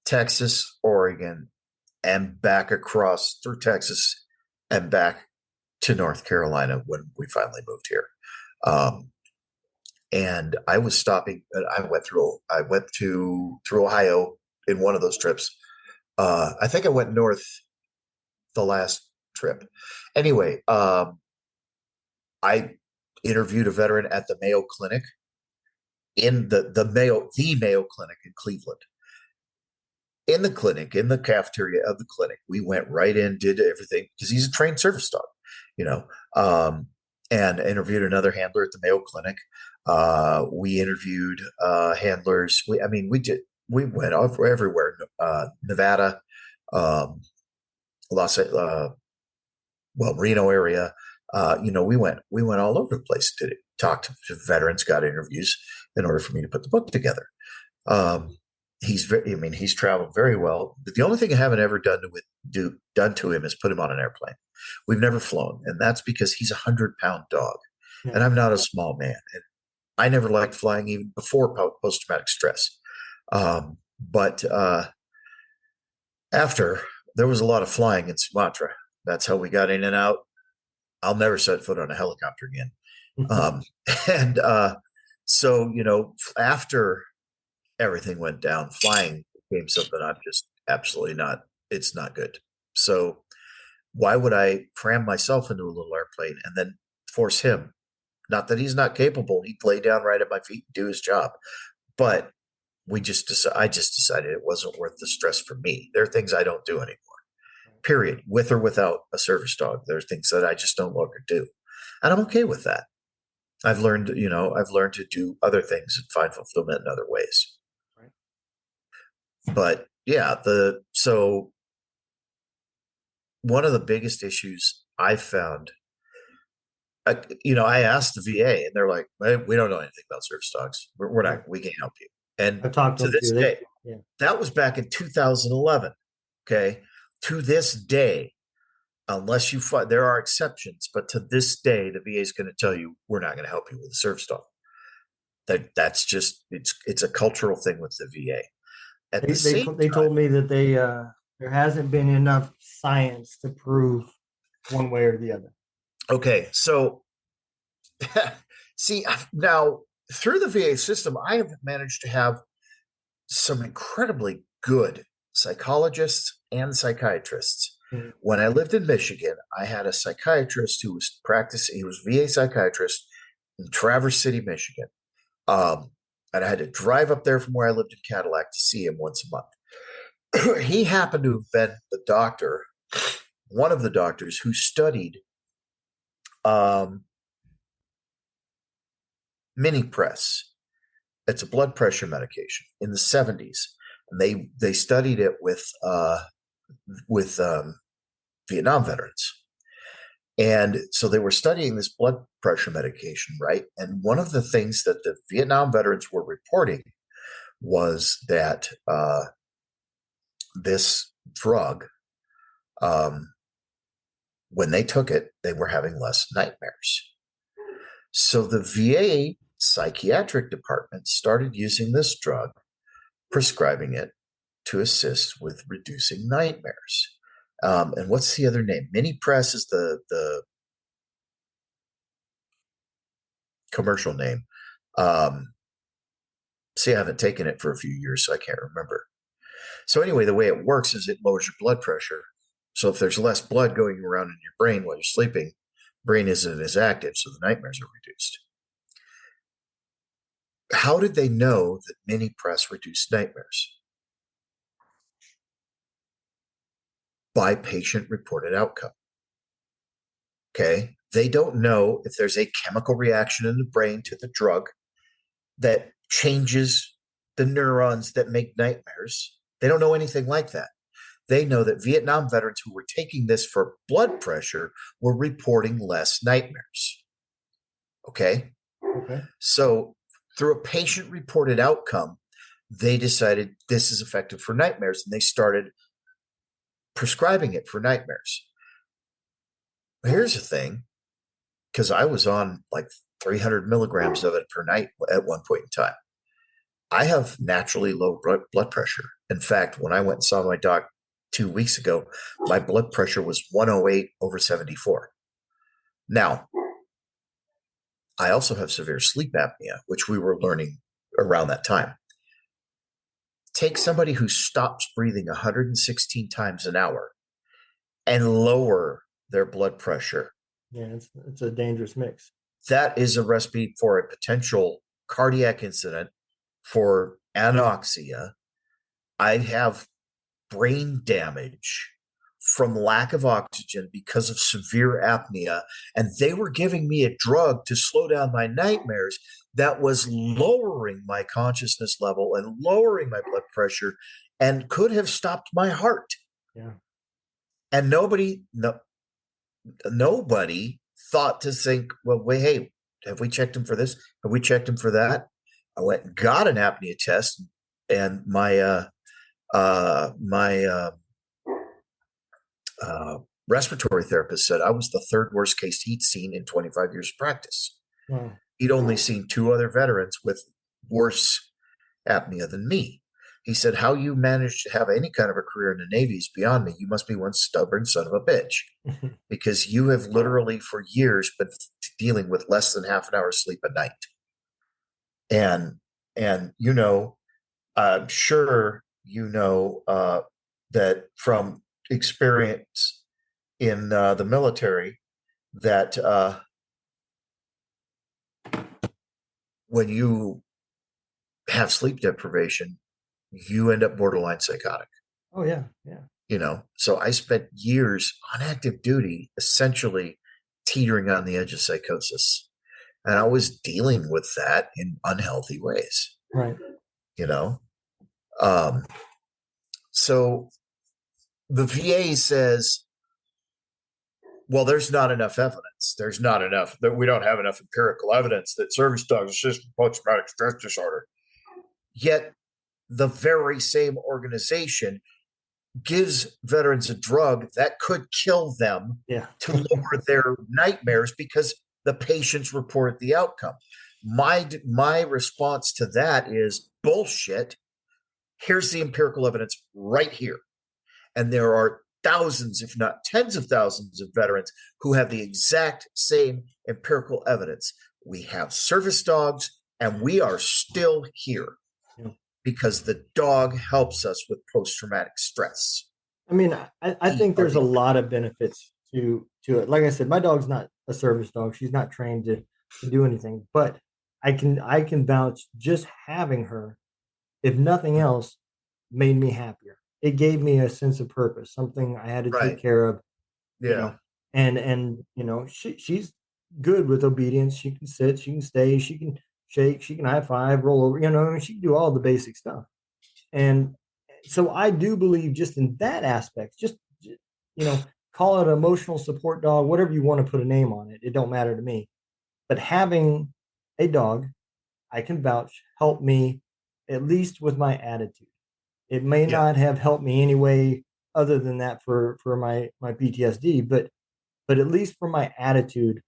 Texas, Oregon, and back across through Texas and back to North Carolina when we finally moved here. And I was stopping. I went through Ohio in one of those trips. I think I went north the last trip. Anyway, I interviewed a veteran at the Mayo Clinic in the Mayo Clinic in Cleveland. In the clinic, in the cafeteria of the clinic, we went right in, did everything because he's a trained service dog, and interviewed another handler at the Mayo Clinic. We interviewed handlers. We went everywhere. Nevada, Reno area. We went all over the place to talk to veterans, got interviews in order for me to put the book together. He's traveled very well. But the only thing I haven't ever done to him is put him on an airplane. We've never flown, and that's because he's a 100-pound dog, and I'm not a small man. And I never liked flying even before post-traumatic stress. But after, there was a lot of flying in Sumatra. That's how we got in and out. I'll never set foot on a helicopter again. So, after everything went down, flying became something I'm just absolutely not, it's not good. So why would I cram myself into a little airplane and then force him? Not that he's not capable. He'd lay down right at my feet and do his job. But I just decided it wasn't worth the stress for me. There are things I don't do anymore. Period. With or without a service dog. There are things that I just don't longer do. And I'm okay with that. I've learned to do other things and find fulfillment in other ways. Right. But yeah, so one of the biggest issues I found, I asked the VA and they're like, hey, we don't know anything about service dogs. We can't help you. And I've talked to this day, that was back in 2011. Okay. To this day, unless you find, there are exceptions, but to this day, the VA is going to tell you, we're not going to help you with a service dog. That's just, it's a cultural thing with the VA. They told me that there hasn't been enough science to prove one way or the other. Okay. So see, now through the VA system, I have managed to have some incredibly good psychologists and psychiatrists. Mm-hmm. When I lived in Michigan, I had a psychiatrist who was practicing. He was VA psychiatrist in Traverse City, Michigan. And I had to drive up there from where I lived in Cadillac to see him once a month. He happened to have been the doctor, one of the doctors who studied Minipress. It's a blood pressure medication in the 70s. And they studied it with Vietnam veterans. And so they were studying this blood pressure medication, right? And one of the things that the Vietnam veterans were reporting was that this drug, when they took it, they were having less nightmares. So the VA psychiatric department started using this drug, prescribing it to assist with reducing nightmares. And what's the other name? Minipress is the commercial name. See, I haven't taken it for a few years, so I can't remember. So anyway, the way it works is it lowers your blood pressure. So if there's less blood going around in your brain while you're sleeping, brain isn't as active, so the nightmares are reduced. How did they know that Minipress reduced nightmares? By patient-reported outcome. Okay? They don't know if there's a chemical reaction in the brain to the drug that changes the neurons that make nightmares. They don't know anything like that. They know that Vietnam veterans who were taking this for blood pressure were reporting less nightmares. Okay? Okay. So through a patient-reported outcome, they decided this is effective for nightmares, and they started prescribing it for nightmares. Here's the thing, because I was on like 300 milligrams of it per night at one point in time. I have naturally low blood pressure. In fact, when I went and saw my doc 2 weeks ago, my blood pressure was 108/74. Now, I also have severe sleep apnea, which we were learning around that time. Take somebody who stops breathing 116 times an hour and lower their blood pressure. Yeah, it's a dangerous mix. That is a recipe for a potential cardiac incident, for anoxia. I have brain damage from lack of oxygen because of severe apnea. And they were giving me a drug to slow down my nightmares that was lowering my consciousness level and lowering my blood pressure and could have stopped my heart. Yeah. And nobody thought to think, well, wait, hey, have we checked him for this? Have we checked him for that? I went and got an apnea test, and my respiratory therapist said I was the third worst case he'd seen in 25 years of practice. Wow. He'd only seen 2 other veterans with worse apnea than me. He said, how you managed to have any kind of a career in the Navy is beyond me. You must be one stubborn son of a bitch, because you have literally for years been dealing with less than half an hour's sleep a night. And you know, I'm sure you know that from experience in the military that when you have sleep deprivation, you end up borderline psychotic. Oh yeah, yeah. You know, so I spent years on active duty, essentially teetering on the edge of psychosis. And I was dealing with that in unhealthy ways. Right. You know? So the VA says, well, there's not enough evidence. There's not enough, that we don't have enough empirical evidence that service dogs assist with post-traumatic stress disorder. Yet the very same organization gives veterans a drug that could kill them to lower their nightmares because the patients report the outcome. My response to that is bullshit. Here's the empirical evidence right here. And there are thousands, if not tens of thousands of veterans who have the exact same empirical evidence. We have service dogs, and we are still here because the dog helps us with post-traumatic stress. I mean, I think there's a lot of benefits to it. Like I said, my dog's not a service dog. She's not trained to do anything, but I can vouch, just having her, if nothing else, made me happier. It gave me a sense of purpose, something I had to take care of. Yeah. You know, and you know, she's good with obedience. She can sit, she can stay, she can shake, she can high five, roll over, you know, she can do all the basic stuff. And so I do believe just in that aspect, just, you know, call it an emotional support dog, whatever you want to put a name on it. It don't matter to me. But having a dog, I can vouch, help me at least with my attitude. It may not have helped me any way other than that for my PTSD, but at least for my attitude,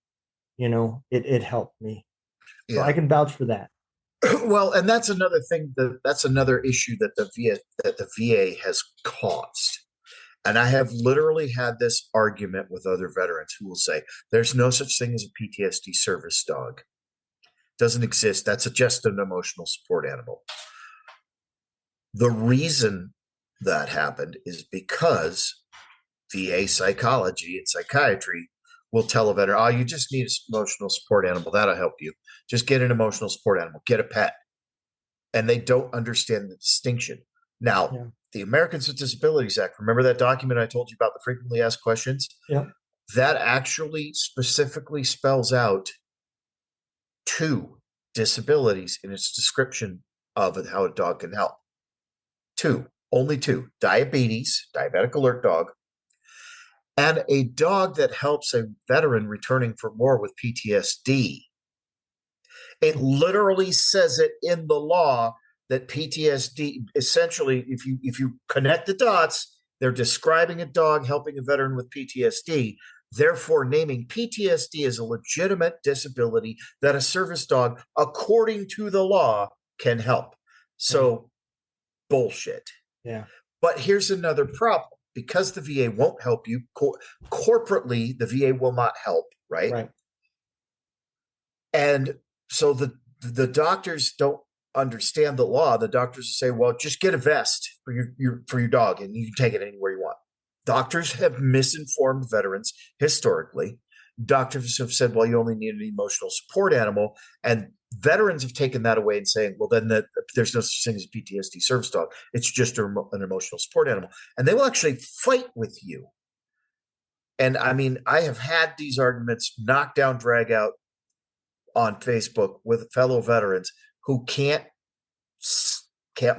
you know, it helped me. So I can vouch for that. Well, and that's another thing, that's another issue that the VA has caused. And I have literally had this argument with other veterans who will say, there's no such thing as a PTSD service dog. Doesn't exist. That's just an emotional support animal. The reason that happened is because VA psychology and psychiatry will tell a veteran, oh, you just need an emotional support animal. That'll help you. Just get an emotional support animal. Get a pet. And they don't understand the distinction. Now, the Americans with Disabilities Act, remember that document I told you about, the frequently asked questions? Yeah. That actually specifically spells out 2 disabilities in its description of how a dog can help. 2, only 2, diabetes, diabetic alert dog, and a dog that helps a veteran returning for more with PTSD. It literally says it in the law that PTSD, essentially, if you connect the dots, they're describing a dog helping a veteran with PTSD. therefore naming PTSD as a legitimate disability that a service dog, according to the law, can help. So, bullshit. Yeah. But here's another problem. Because the VA won't help you, corporately, the VA will not help, right? Right. And so the doctors don't understand the law. The doctors say, well, just get a vest for your dog and you can take it anywhere you want. Doctors have misinformed veterans historically. Doctors have said, well, you only need an emotional support animal. And veterans have taken that away and saying, well, then there's no such thing as a PTSD service dog. It's just an emotional support animal. And they will actually fight with you. And I mean, I have had these arguments knock down, drag out on Facebook with fellow veterans who can't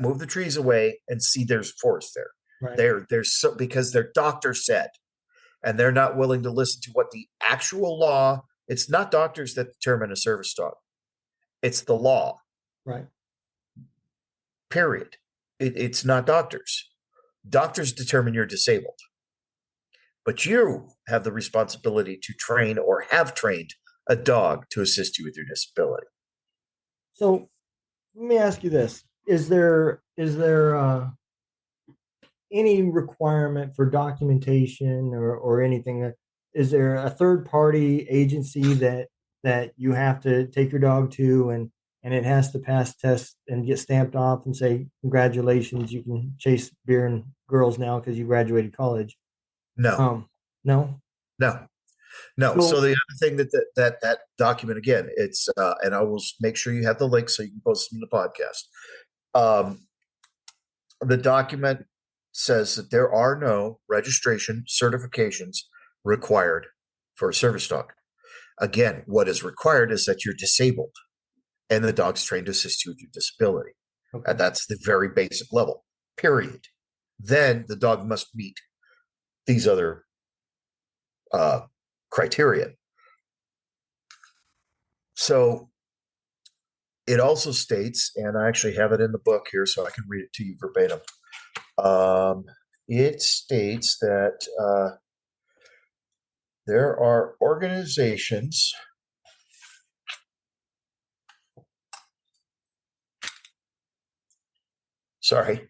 move the trees away and see there's forest there. Right. They're so because their doctor said, and they're not willing to listen to what the actual law. It's not doctors that determine a service dog. It's the law. Right. Period. It's not doctors. Doctors determine you're disabled. But you have the responsibility to train or have trained a dog to assist you with your disability. So let me ask you this. Is there any requirement for documentation or anything? Is there a third party agency that you have to take your dog to and it has to pass tests and get stamped off and say, congratulations, you can chase beer and girls now because you graduated college? No. No. So the other thing that document, again, it's and I will make sure you have the link so you can post them in the podcast. The document says that there are no registration certifications required for a service dog. Again, what is required is that you're disabled and the dog's trained to assist you with your disability. Okay. And that's the very basic level, period. Then the dog must meet these other criteria. So it also states, and I actually have it in the book here so I can read it to you verbatim. It states that there are organizations. Sorry,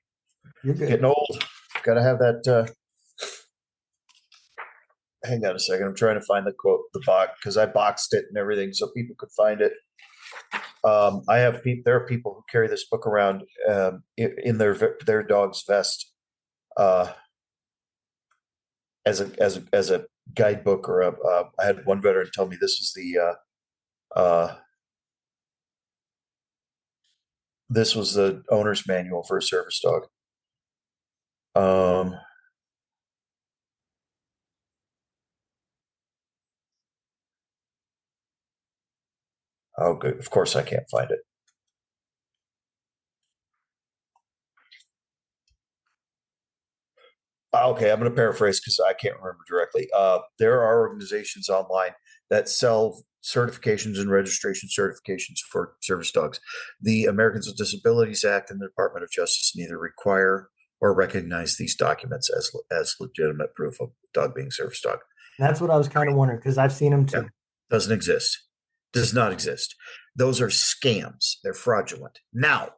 You're good. getting old. Got to have that. Hang on a second. I'm trying to find the quote, the box, because I boxed it and everything so people could find it. I have there are people who carry this book around in their dog's vest as a guidebook or I had one veteran tell me this is this was the owner's manual for a service dog. Oh, good. Of course, I can't find it. Okay, I'm going to paraphrase because I can't remember directly. There are organizations online that sell certifications and registration certifications for service dogs. The Americans with Disabilities Act and the Department of Justice neither require or recognize these documents as legitimate proof of dog being service dog. That's what I was kind of wondering because I've seen them too. Yeah, doesn't exist. Does not exist. Those are scams. They're fraudulent. Now,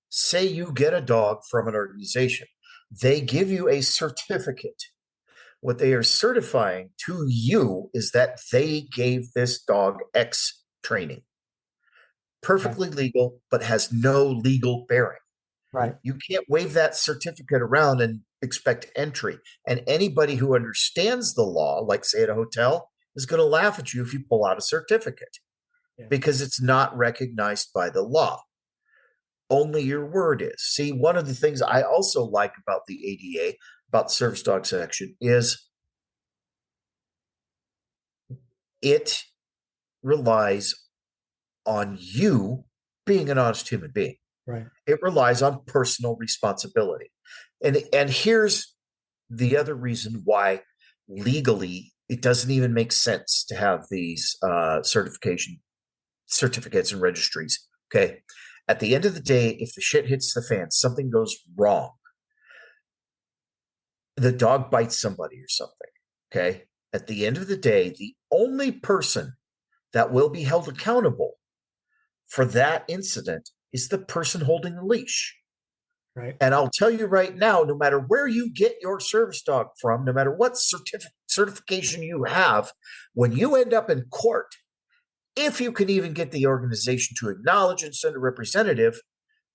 say you get a dog from an organization. They give you a certificate. What they are certifying to you is that they gave this dog X training. Perfectly legal, but has no legal bearing. Right. You can't wave that certificate around and expect entry. And anybody who understands the law, like say at a hotel, is going to laugh at you if you pull out a certificate because it's not recognized by the law. Only your word is. See, one of the things I also like about the ADA, about the service dog section, is it relies on you being an honest human being. Right. It relies on personal responsibility. And here's the other reason why legally it doesn't even make sense to have these certificates and registries. Okay. At the end of the day, if the shit hits the fan, something goes wrong, the dog bites somebody or something. Okay. at the end of the day, the only person that will be held accountable for that incident is the person holding the leash. Right. And I'll tell you right now, no matter where you get your service dog from, no matter what certification you have, when you end up in court, if you can even get the organization to acknowledge and send a representative,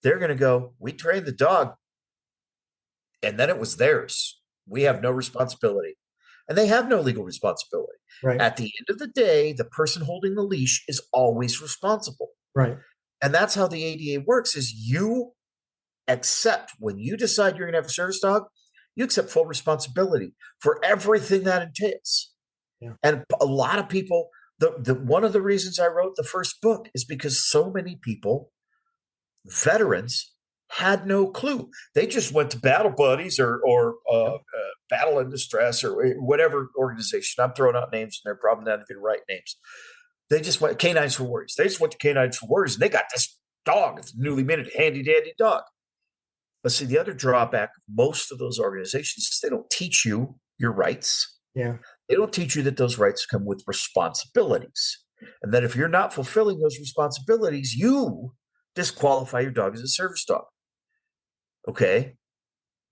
they're going to go, we trained the dog, and then it was theirs. We have no responsibility. And they have no legal responsibility. Right. At the end of the day, the person holding the leash is always responsible. Right. And that's how the ADA works, is you accept, when you decide you're going to have a service dog, you accept full responsibility for everything that entails. Yeah. And a lot of people, the one of the reasons I wrote the first book is because so many people, veterans, had no clue. They just went to Battle Buddies or Battle in Distress or whatever organization. I'm throwing out names, and they're probably not even the right names. They just went Canines for Warriors. They just went to Canines for Warriors, and they got this dog. It's a newly minted, handy dandy dog. But see, the other drawback of most of those organizations is they don't teach you your rights. Yeah. They don't teach you that those rights come with responsibilities, and that if you're not fulfilling those responsibilities, you disqualify your dog as a service dog. Okay?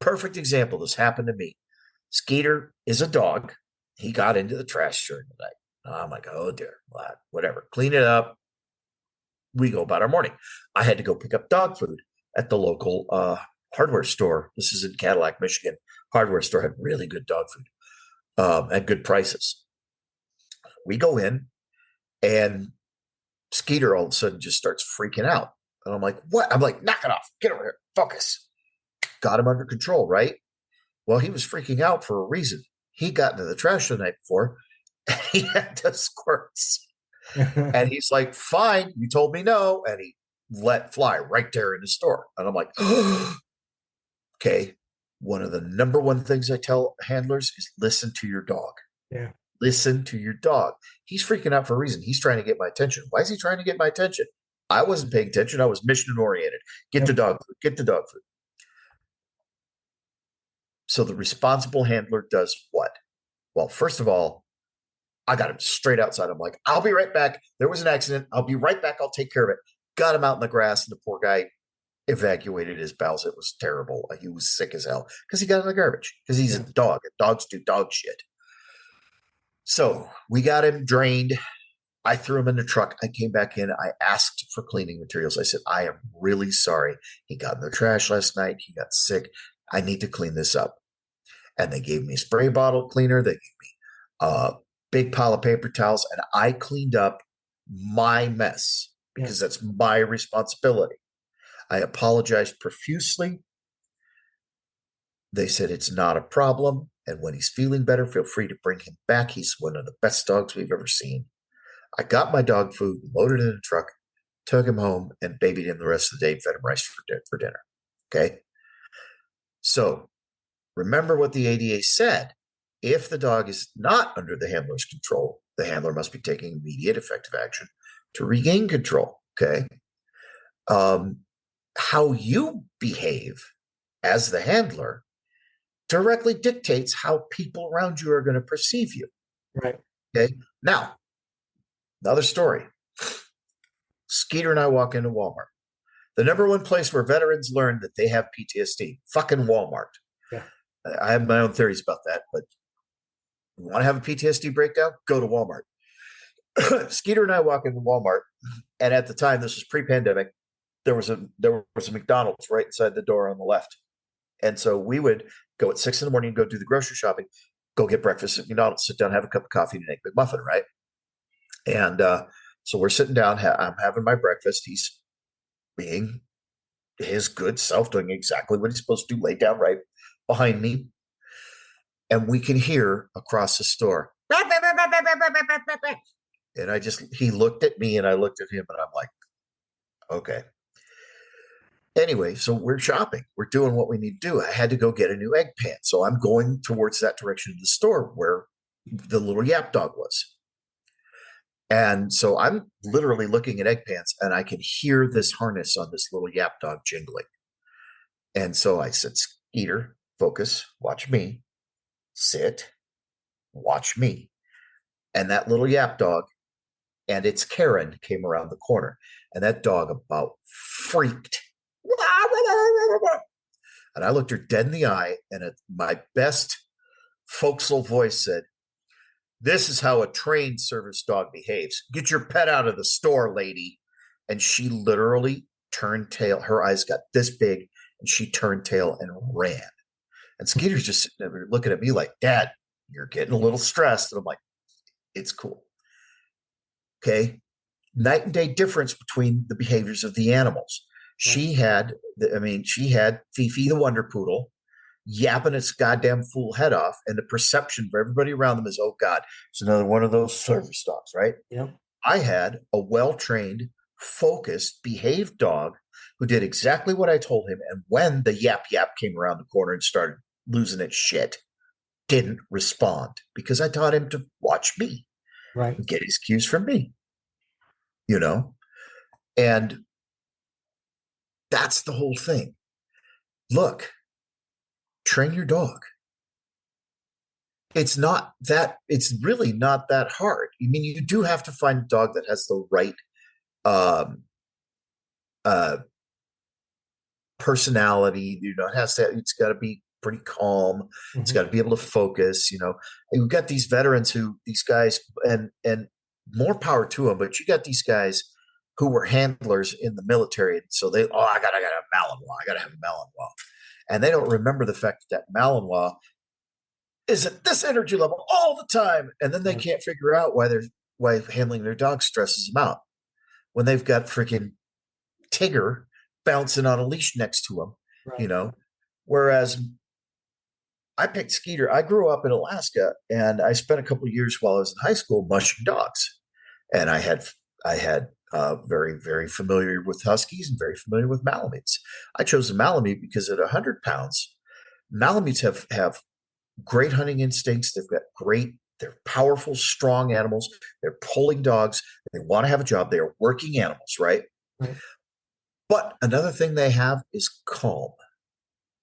Perfect example. This happened to me. Skeeter is a dog. He got into the trash during the night. I'm like, oh dear, whatever. Clean it up. We go about our morning. I had to go pick up dog food at the local hardware store. This is in Cadillac, Michigan. Hardware store had really good dog food at good prices. We go in, and Skeeter all of a sudden just starts freaking out. And I'm like, what? I'm like, knock it off. Get over here. Focus. Got him under control, right? Well, he was freaking out for a reason. He got into the trash the night before, and he had the squirts. And he's like, fine, you told me no. And he let fly right there in the store. And I'm like, okay. One of the number one things I tell handlers is listen to your dog. Yeah. Listen to your dog. He's freaking out for a reason. He's trying to get my attention. Why is he trying to get my attention? I wasn't paying attention. I was mission oriented. Get the dog food. Get the dog food. So the responsible handler does what? Well, first of all, I got him straight outside. I'm like, I'll be right back. There was an accident. I'll be right back. I'll take care of it. Got him out in the grass, and the poor guy evacuated his bowels. It was terrible. He was sick as hell because he got in the garbage, because he's a dog, and dogs do dog shit. So we got him drained. I threw him in the truck. I came back in. I asked for cleaning materials. I said, I am really sorry. He got in the trash last night. He got sick. I need to clean this up. And they gave me a spray bottle cleaner. They gave me a big pile of paper towels, and I cleaned up my mess because that's my responsibility. I apologized profusely. They said it's not a problem, and when he's feeling better, feel free to bring him back. He's one of the best dogs we've ever seen. I got my dog food, loaded it in a truck, took him home, and babied him the rest of the day, fed him rice for dinner. Okay? So remember what the ADA said. If the dog is not under the handler's control, the handler must be taking immediate effective action to regain control. Okay? How you behave as the handler directly dictates how people around you are going to perceive you. Right. Okay? Now, another story. Skeeter and I walk into Walmart. The number one place where veterans learn that they have PTSD, fucking Walmart. Yeah. I have my own theories about that, but you want to have a PTSD breakdown? Go to Walmart. Skeeter and I walk into Walmart, and at the time, this was pre-pandemic, there was a McDonald's right inside the door on the left. And so we would go at 6 a.m, go do the grocery shopping, go get breakfast at McDonald's, sit down, have a cup of coffee, and an egg McMuffin, right? And so we're sitting down, I'm having my breakfast. He's being his good self, doing exactly what he's supposed to do, lay down right behind me. And we can hear across the store. And he looked at me and I looked at him, and I'm like, okay. Anyway, so we're shopping. We're doing what we need to do. I had to go get a new egg pan. So I'm going towards that direction of the store where the little yap dog was. And so I'm literally looking at egg pans, and I can hear this harness on this little yap dog jingling. And so I said, Skeeter, focus, watch me, sit, watch me. and that little yap dog and its Karen came around the corner, and that dog about freaked. And I looked her dead in the eye, and my best folksal voice said, "This is how a trained service dog behaves. Get your pet out of the store, lady." And she literally turned tail. Her eyes got this big, and she turned tail and ran. And Skeeter's just sitting there looking at me like, "Dad, you're getting a little stressed." And I'm like, "It's cool." Okay. Night and day difference between the behaviors of the animals. She had Fifi the Wonder Poodle yapping its goddamn fool head off, and the perception for everybody around them is, "Oh God, it's another one of those service dogs," right? Yeah. I had a well-trained, focused, behaved dog who did exactly what I told him, and when the yap came around the corner and started losing its shit, didn't respond because I taught him to watch me, Right. get his cues from me, and that's the whole thing. Look, train your dog. It's really not that hard. I mean, you do have to find a dog that has the right personality. It's got to be pretty calm. Mm-hmm. It's got to be able to focus. You've got these veterans these guys, and more power to them, but you got these guys who were handlers in the military. So I gotta have Malinois. I gotta have a Malinois. And they don't remember the fact that Malinois is at this energy level all the time. And then they can't figure out why handling their dog stresses them out when they've got freaking Tigger bouncing on a leash next to them, right. Whereas I picked Skeeter. I grew up in Alaska, and I spent a couple of years while I was in high school mushing dogs. And I had very, very familiar with Huskies and very familiar with Malamutes. I chose a Malamute because at 100 pounds, Malamutes have great hunting instincts. They're powerful, strong animals. They're pulling dogs. They want to have a job. They are working animals, right? Right. But another thing they have is calm,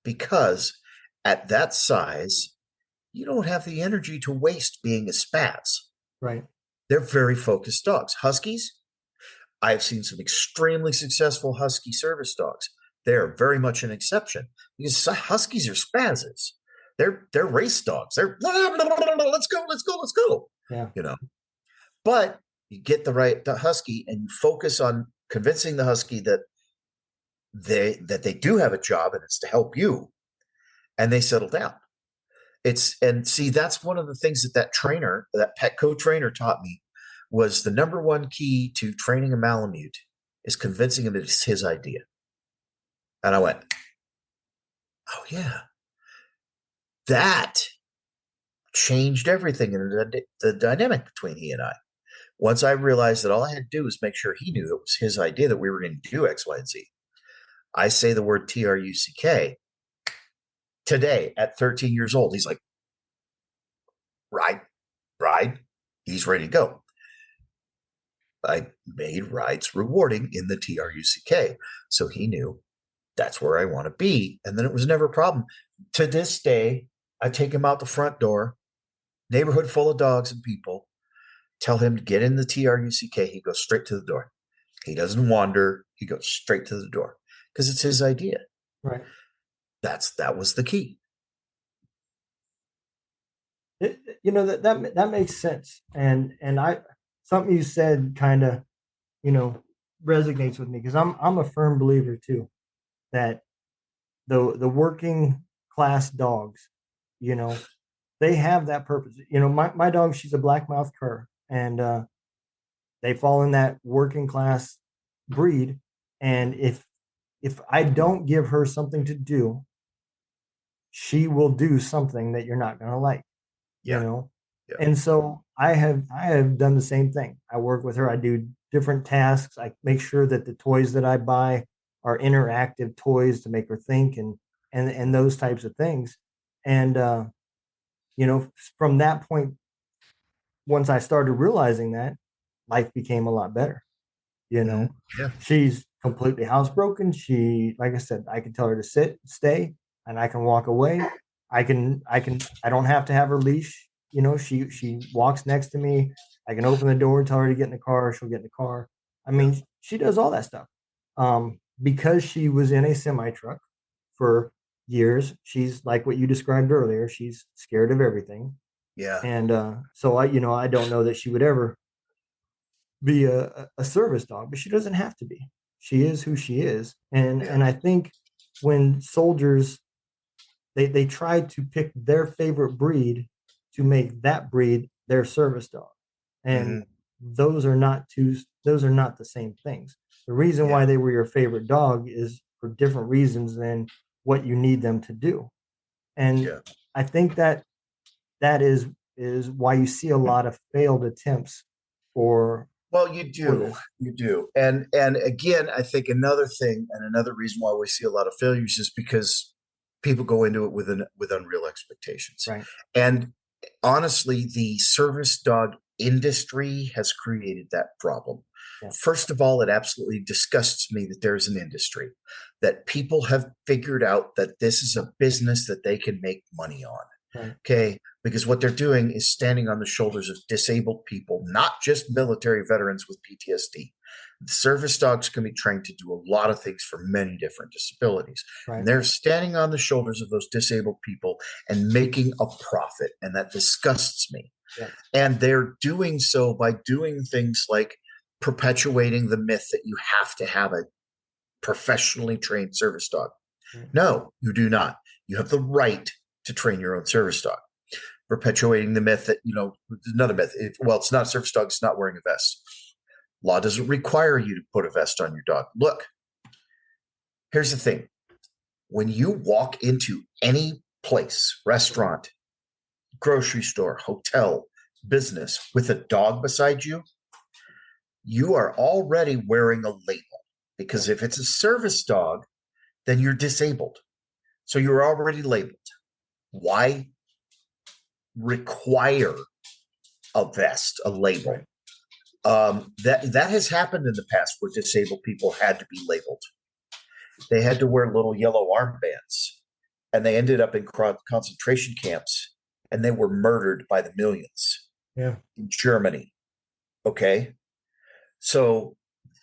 because at that size, you don't have the energy to waste being a spaz. Right. They're very focused dogs. Huskies, I've seen some extremely successful Husky service dogs. They're very much an exception because Huskies are spazzes. They're race dogs. They're let's go. Yeah. But you get the Husky and you focus on convincing the Husky that they do have a job and it's to help you, and they settle down. That's one of the things that trainer, that Petco trainer taught me, was the number one key to training a Malamute is convincing him that it's his idea. And I went, oh yeah, that changed everything in the dynamic between he and I. Once I realized that all I had to do was make sure he knew it was his idea that we were going to do X, Y, and Z. I say the word TRUCK today at 13 years old. He's like, ride. He's ready to go. I made rides rewarding in the TRUCK. So he knew that's where I want to be. And then it was never a problem. To this day, I take him out the front door, neighborhood full of dogs and people, tell him to get in the TRUCK. He goes straight to the door. He doesn't wander. He goes straight to the door because it's his idea. Right. That was the key. That makes sense. And something you said kind of, resonates with me, because I'm a firm believer too that the working class dogs, they have that purpose. My dog, she's a black-mouthed cur, and they fall in that working class breed. And if I don't give her something to do, she will do something that you're not going to like. Yeah. And so I have done the same thing. I work with her. I do different tasks. I make sure that the toys that I buy are interactive toys to make her think and those types of things. And from that point, once I started realizing that, life became a lot better. Yeah. She's completely housebroken. She, like I said, I can tell her to stay, and I can walk away. I don't have to have her leash. she walks next to me. I can open the door, tell her to get in the car. She'll get in the car. I mean, she does all that stuff. Because she was in a semi truck for years, she's like what you described earlier. She's scared of everything. Yeah. And so I don't know that she would ever be a service dog, but she doesn't have to be. She is who she is. And I think when soldiers they try to pick their favorite breed to make that breed their service dog. And those are not the same things. The reason why they were your favorite dog is for different reasons than what you need them to do. And I think that is why you see a lot of failed attempts for Well, you do. And again, I think another thing and another reason why we see a lot of failures is because people go into it with unreal expectations. Right. And honestly, the service dog industry has created that problem. Yeah. First of all, it absolutely disgusts me that there's an industry, that people have figured out that this is a business that they can make money on. Right. Okay. Because what they're doing is standing on the shoulders of disabled people, not just military veterans with PTSD. The service dogs can be trained to do a lot of things for many different disabilities. Right. And they're standing on the shoulders of those disabled people and making a profit. And that disgusts me. Yeah. And they're doing so by doing things like perpetuating the myth that you have to have a professionally trained service dog. No, you do not. You have the right to train your own service dog. Perpetuating the myth that, another myth. It's not a service dog, it's not wearing a vest. Law doesn't require you to put a vest on your dog. Look, here's the thing. When you walk into any place, restaurant, grocery store, hotel, business with a dog beside you, you are already wearing a label. Because if it's a service dog, then you're disabled. So you're already labeled. Why require a vest, a label? Right. That has happened in the past where disabled people had to be labeled. They had to wear little yellow armbands, and they ended up in concentration camps, and they were murdered by the millions. Yeah. In Germany. Okay. So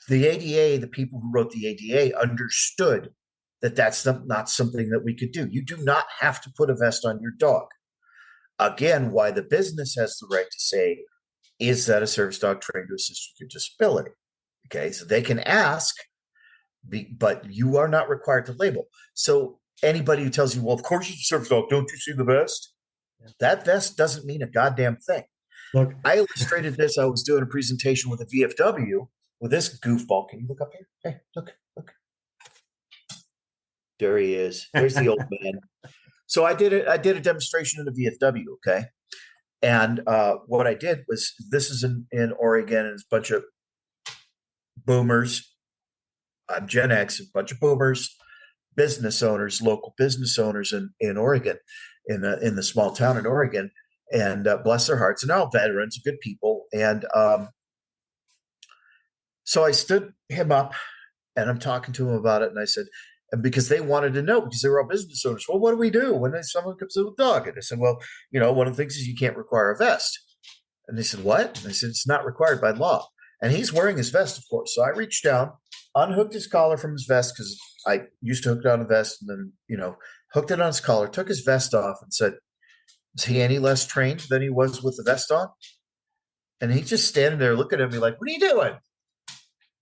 the ADA, the people who wrote the ADA understood that that's not something that we could do. You do not have to put a vest on your dog. Again, why the business has the right to say, is that a service dog trained to assist with your disability? Okay, so they can ask, but you are not required to label. So anybody who tells you, well, of course it's a service dog, don't you see the vest? Yeah. That vest doesn't mean a goddamn thing. Look, I illustrated this. I was doing a presentation with a VFW with this goofball. Can you look up here? Hey, look. There he is. There's the old man. So I did a demonstration in the VFW, okay? And what I did was, this is in Oregon, and it's a bunch of boomers. I'm Gen X, a bunch of boomers, business owners, local business owners in Oregon, in the small town in Oregon, and bless their hearts, and all veterans, good people. And so I stood him up, and I'm talking to him about it, and I said, and because they wanted to know, because they were all business owners. Well, what do we do when someone comes in with a dog? And I said, well, one of the things is you can't require a vest. And they said, what? And I said, it's not required by law. And he's wearing his vest, of course. So I reached down, unhooked his collar from his vest, because I used to hook it on a vest, and then, hooked it on his collar, took his vest off, and said, is he any less trained than he was with the vest on? And he's just standing there looking at me like, what are you doing?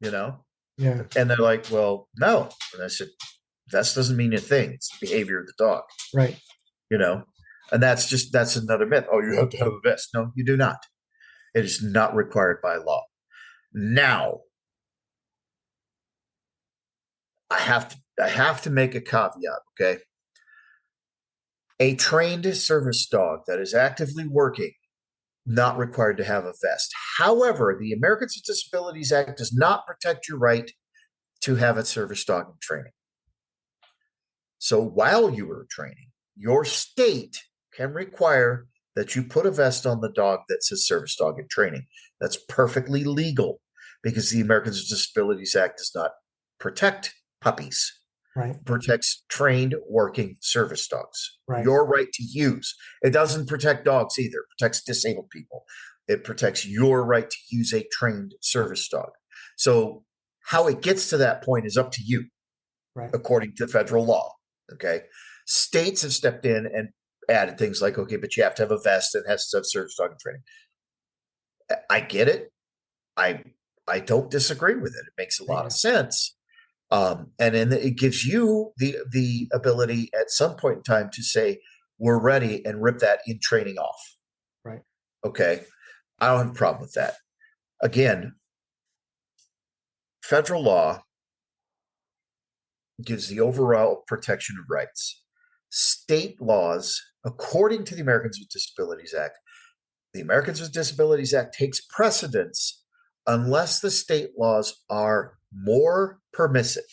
Yeah. And they're like, well, no. And I said, vest doesn't mean a thing. It's the behavior of the dog. Right. And that's another myth. Oh, you have to have a vest. No, you do not. It is not required by law. Now, I have to make a caveat, okay? A trained service dog that is actively working, not required to have a vest. However, the Americans with Disabilities Act does not protect your right to have a service dog in training. So while you are training, your state can require that you put a vest on the dog that says service dog in training. That's perfectly legal, because the Americans with Disabilities Act does not protect puppies. Right. Protects trained working service dogs. Right. Your right to use. It doesn't protect dogs either. It protects disabled people. It protects your right to use a trained service dog. So how it gets to that point is up to you, Right. according to federal law. Okay. States have stepped in and added things like, okay, but you have to have a vest that has to have service dog training. I get it. I don't disagree with it. It makes a lot of sense. And then it gives you the ability at some point in time to say, we're ready, and rip that in training off. Right. Okay. I don't have a problem with that. Again, federal law gives the overall protection of rights. State laws, according to the Americans with Disabilities Act, the Americans with Disabilities Act takes precedence unless the state laws are more permissive,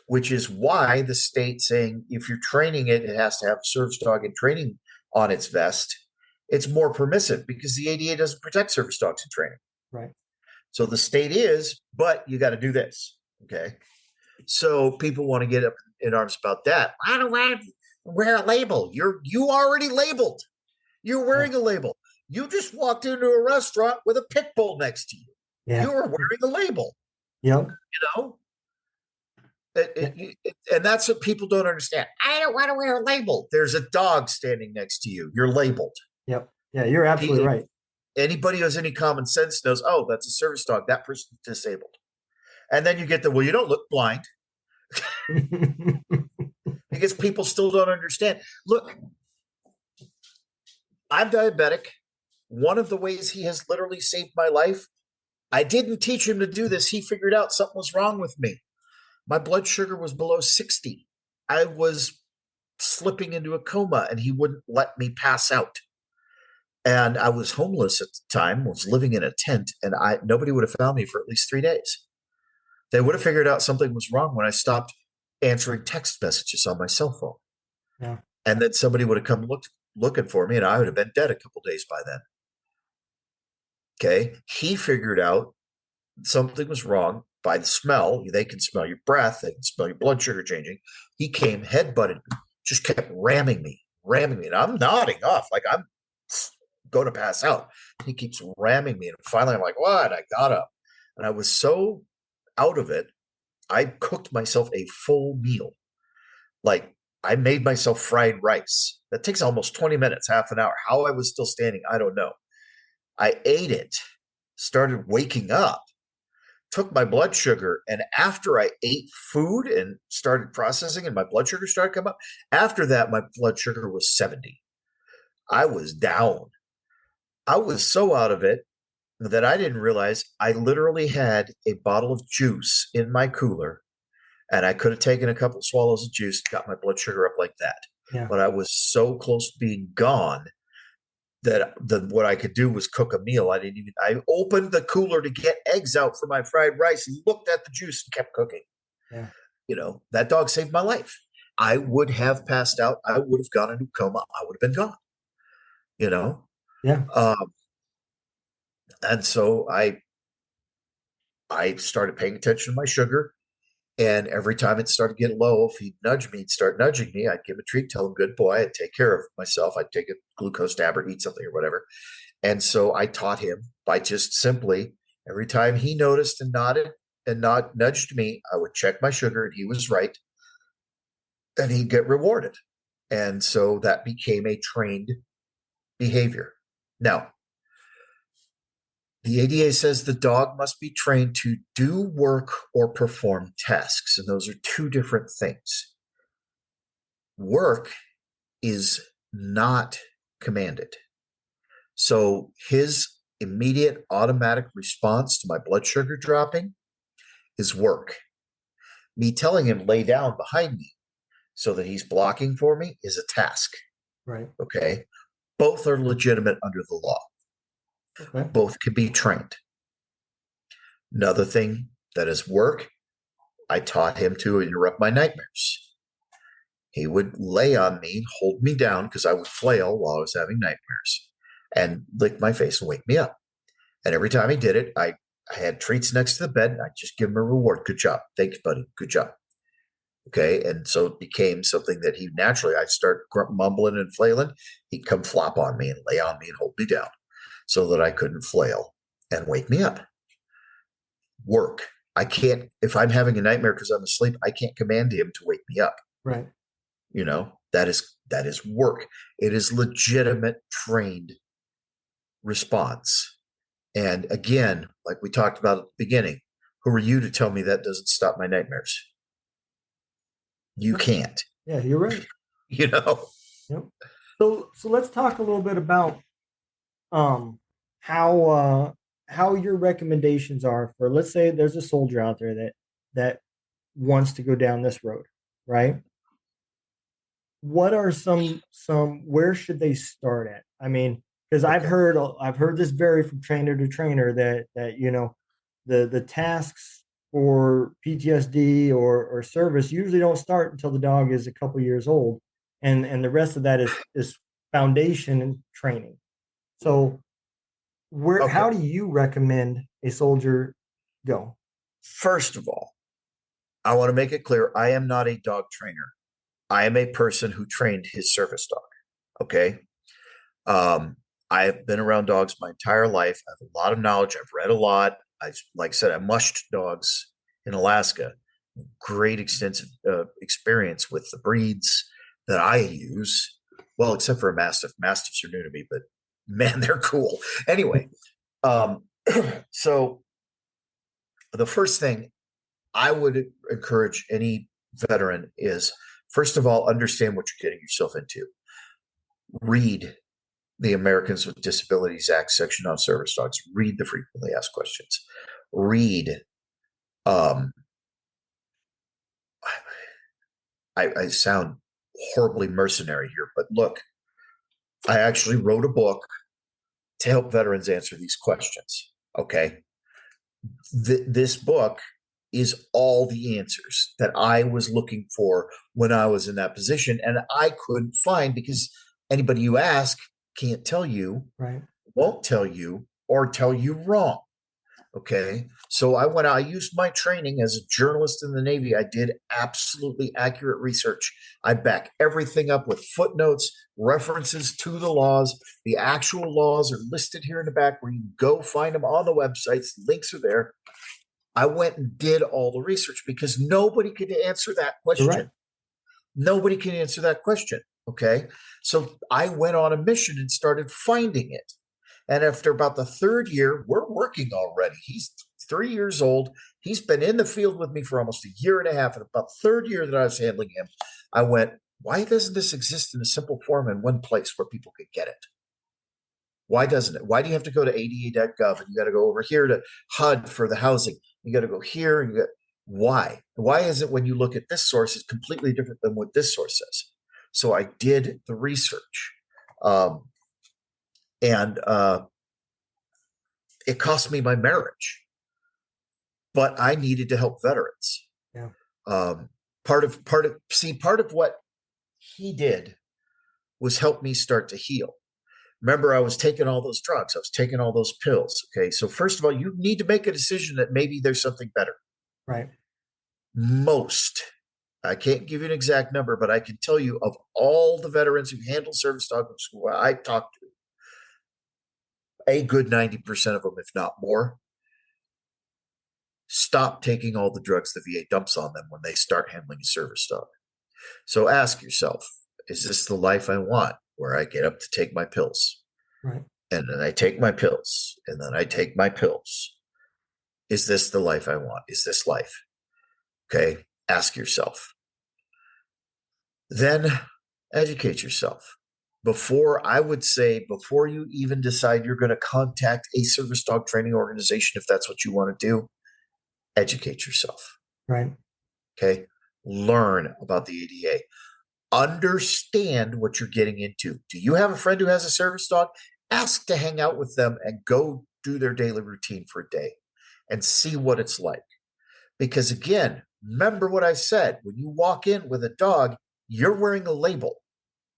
which is why the state saying if you're training it, it has to have service dog and training on its vest. It's more permissive because the ADA doesn't protect service dogs in training. Right. So the state is, but you got to do this. Okay. So people want to get up in arms about that. I don't want to wear a label. You already labeled. You're wearing a label. You just walked into a restaurant with a pit bull next to you. Yeah. You are wearing a label. Yep. You know? And that's what people don't understand. I don't want to wear a label. There's a dog standing next to you. You're labeled. Yep. Yeah, you're absolutely right. Anybody who has any common sense knows, oh, that's a service dog. That person's disabled. And then you get well, you don't look blind. Because people still don't understand. Look, I'm diabetic. One of the ways he has literally saved my life, I didn't teach him to do this. He figured out something was wrong with me. My blood sugar was below 60. I was slipping into a coma, and he wouldn't let me pass out. And I was homeless at the time, was living in a tent, and nobody would have found me for at least 3 days. They would have figured out something was wrong when I stopped answering text messages on my cell phone. Yeah. And then somebody would have come looking for me, and I would have been dead a couple days by then. Okay. He figured out something was wrong by the smell. They can smell your breath. They can smell your blood sugar changing. He came, headbutted me, just kept ramming me. And I'm nodding off like I'm going to pass out. He keeps ramming me. And finally I'm like, what? I got up. And I was so out of it, I cooked myself a full meal. Like I made myself fried rice. That takes almost 20 minutes, half an hour. How I was still standing, I don't know. I ate it, started waking up, took my blood sugar, and after I ate food and started processing and my blood sugar started coming up, after that, my blood sugar was 70. I was down. I was so out of it that I didn't realize I literally had a bottle of juice in my cooler, and I could have taken a couple swallows of juice, got my blood sugar up like that. Yeah. But I was so close to being gone that what I could do was cook a meal. I opened the cooler to get eggs out for my fried rice and looked at the juice and kept cooking. Yeah. You know, that dog saved my life. I would have passed out. I would have gone into coma. I would have been gone, you know? Yeah. And so I started paying attention to my sugar. And every time it started getting low, if he'd nudge me, he'd start nudging me. I'd give him a treat, tell him, good boy, I'd take care of myself. I'd take a glucose tab or eat something or whatever. And so I taught him by just simply, every time he noticed and nodded and nudged me, I would check my sugar and he was right. And he'd get rewarded. And so that became a trained behavior. Now, the ADA says the dog must be trained to do work or perform tasks, and those are two different things. Work is not commanded. So his immediate automatic response to my blood sugar dropping is work. Me telling him lay down behind me so that he's blocking for me is a task. Right. Okay. Both are legitimate under the law. Okay. Both can be trained. Another thing that is work, I taught him to interrupt my nightmares. He would lay on me, hold me down because I would flail while I was having nightmares and lick my face and wake me up. And every time he did it, I had treats next to the bed. And I'd just give him a reward. Good job. Thanks, buddy. Good job. Okay. And so it became something that he naturally, I'd start mumbling and flailing. He'd come flop on me and lay on me and hold me down so that I couldn't flail and wake me up. Work. I can't, if I'm having a nightmare because I'm asleep, I can't command him to wake me up. Right. That is work. It is legitimate trained response. And again, like we talked about at the beginning, who are you to tell me that doesn't stop my nightmares? You can't. Yeah, you're right. Yep. So let's talk a little bit about how your recommendations are for, let's say there's a soldier out there that wants to go down this road, right? What are some where should they start at? I mean, because I've heard this vary from trainer to trainer that the tasks for PTSD or service usually don't start until the dog is a couple years old, and the rest of that is foundation and training. So how do you recommend a soldier go? First of all, I want to make it clear, I am not a dog trainer. I am a person who trained his service dog. Okay. I have been around dogs my entire life. I have a lot of knowledge. I've read a lot. Like I said, I mushed dogs in Alaska. Great extensive experience with the breeds that I use. Well, except for a Mastiff. Mastiffs are new to me, but man, they're cool. Anyway, so the first thing I would encourage any veteran is, first of all, understand what you're getting yourself into. Read the Americans with Disabilities Act section on service dogs. Read the frequently asked questions. Read. I sound horribly mercenary here, but look, I actually wrote a book to help veterans answer these questions. Okay. This book is all the answers that I was looking for when I was in that position, and I couldn't find, because anybody you ask can't tell you, right, won't tell you, or tell you wrong. Okay. So I used my training as a journalist in the Navy. I did absolutely accurate research. I back everything up with footnotes, references to the laws. The actual laws are listed here in the back where you go find them on the websites. Links are there. I went and did all the research because nobody could answer that question. Right. Nobody can answer that question. Okay. So I went on a mission and started finding it. And after about the third year, we're working already. He's 3 years old. He's been in the field with me for almost a year and a half. And about the third year that I was handling him, I went, why doesn't this exist in a simple form in one place where people could get it? Why doesn't it? Why do you have to go to ada.gov and you got to go over here to HUD for the housing? You got to go here and why? Why is it when you look at this source, it's completely different than what this source says? So I did the research. And it cost me my marriage, but I needed to help veterans. Yeah. Part of what he did was help me start to heal. Remember, I was taking all those drugs. I was taking all those pills. Okay. So first of all, you need to make a decision that maybe there's something better. Right. I can't give you an exact number, but I can tell you, of all the veterans who handle service dog school I talked to, a good 90% of them, if not more, stop taking all the drugs the VA dumps on them when they start handling a service dog. So ask yourself, is this the life I want, where I get up to take my pills? Right. And then I take my pills, and then I take my pills. Is this the life I want? Is this life? Okay. Ask yourself. Then educate yourself. Before you even decide you're going to contact a service dog training organization, if that's what you want to do, educate yourself. Right. Okay. Learn about the ADA. Understand what you're getting into. Do you have a friend who has a service dog? Ask to hang out with them and go do their daily routine for a day and see what it's like. Because again, remember what I said, when you walk in with a dog, you're wearing a label.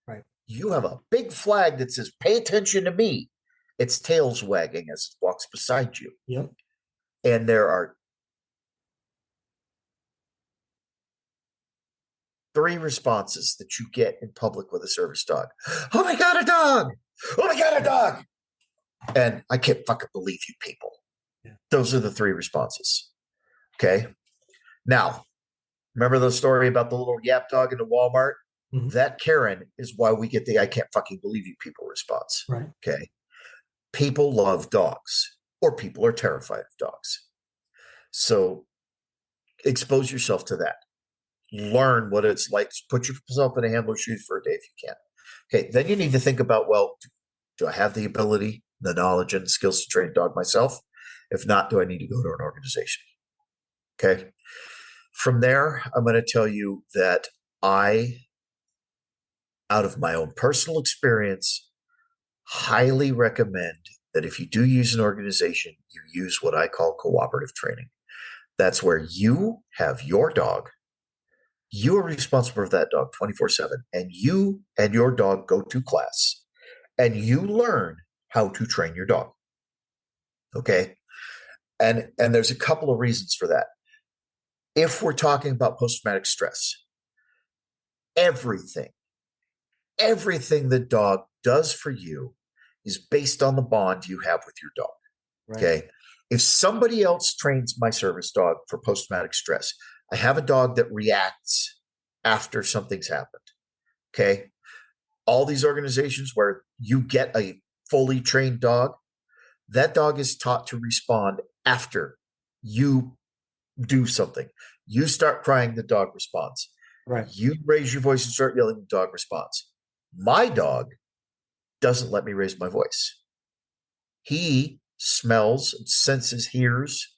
Right. You have a big flag that says, pay attention to me. Its tail's wagging as it walks beside you. Yep. And there are three responses that you get in public with a service dog. Oh my God, a dog! Oh my God, a dog! And I can't fucking believe you people. Yeah. Those are the three responses. Okay. Now, remember the story about the little yap dog in the Walmart? Mm-hmm. That Karen is why we get the I can't fucking believe you people response. Right. Okay. People love dogs, or people are terrified of dogs. So expose yourself to that. Learn what it's like. Put yourself in a handler's shoes for a day if you can. Okay. Then you need to think about, well, do I have the ability, the knowledge, and skills to train a dog myself? If not, do I need to go to an organization? Okay. From there, I'm going to tell you that I, out of my own personal experience, highly recommend that if you do use an organization, you use what I call cooperative training. That's where you have your dog. You are responsible for that dog 24/7, and you and your dog go to class and you learn how to train your dog. Okay. And there's a couple of reasons for that. If we're talking about post-traumatic stress, everything the dog does for you is based on the bond you have with your dog. Right. Okay. If somebody else trains my service dog for post-traumatic stress, I have a dog that reacts after something's happened. Okay. All these organizations where you get a fully trained dog, that dog is taught to respond after you do something. You start crying, the dog responds. Right. You raise your voice and start yelling, the dog responds. My dog doesn't let me raise my voice. He smells, senses, hears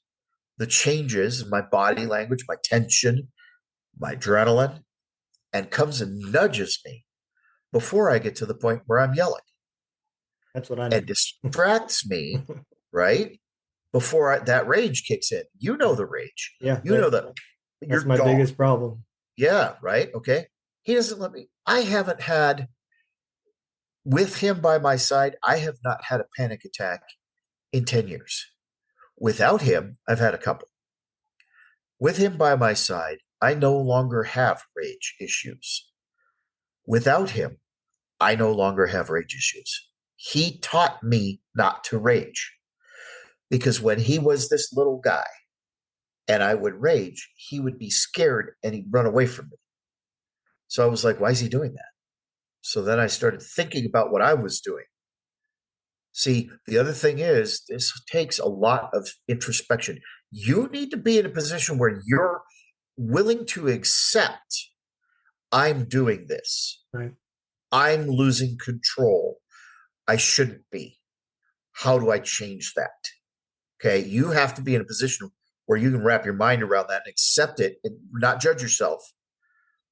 the changes in my body language, my tension, my adrenaline, and comes and nudges me before I get to the point where I'm yelling. That's what I And need. distracts me, right? Before that rage kicks in. You know the rage. Yeah. You know that That's my biggest problem. Yeah, right. Okay. He doesn't let me. I haven't had, with him by my side, I have not had a panic attack in 10 years. Without him, I've had a couple. With him by my side, I no longer have rage issues. Without him, I no longer have rage issues. He taught me not to rage, because when he was this little guy and I would rage, he would be scared and he'd run away from me. So I was like, why is he doing that? So then I started thinking about what I was doing. See, the other thing is, this takes a lot of introspection. You need to be in a position where you're willing to accept, I'm doing this. Right. I'm losing control. I shouldn't be. How do I change that? Okay. You have to be in a position where you can wrap your mind around that and accept it and not judge yourself,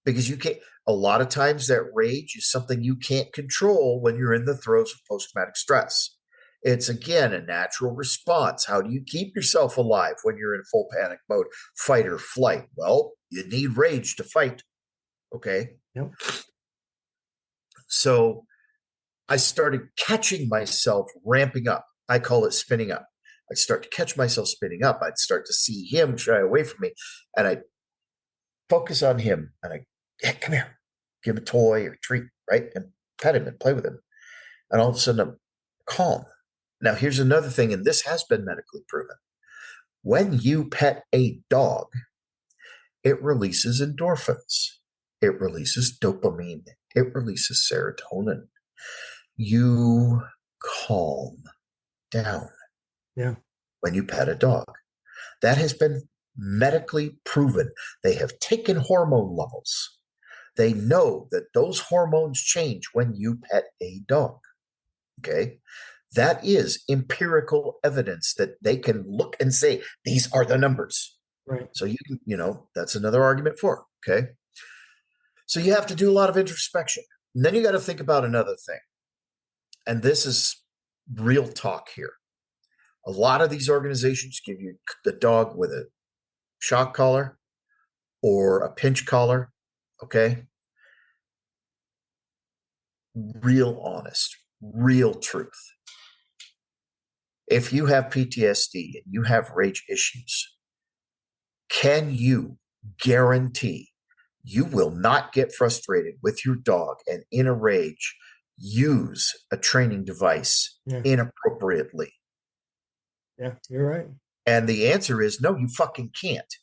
because you can't. A lot of times that rage is something you can't control when you're in the throes of post-traumatic stress. It's, again, a natural response. How do you keep yourself alive when you're in full panic mode, fight or flight? Well, you need rage to fight. Okay. Yep. So I started catching myself ramping up. I call it spinning up. I'd start to catch myself spinning up. I'd start to see him shy away from me, and I'd focus on him, and hey, come here, give him a toy or a treat, right? And pet him and play with him. And all of a sudden I'm calm. Now, here's another thing, and this has been medically proven. When you pet a dog, it releases endorphins. It releases dopamine. It releases serotonin. You calm down. Yeah. When you pet a dog. That has been medically proven. They have taken hormone levels. They know that those hormones change when you pet a dog. Okay. That is empirical evidence that they can look and say, these are the numbers. Right. So that's another argument for it. Okay. So you have to do a lot of introspection. And then you got to think about another thing. And this is real talk here. A lot of these organizations give you the dog with a shock collar or a pinch collar. Okay. Real honest, real truth. If you have PTSD and you have rage issues, can you guarantee you will not get frustrated with your dog and in a rage use a training device inappropriately. Yeah, you're right. And the answer is no, you fucking can't.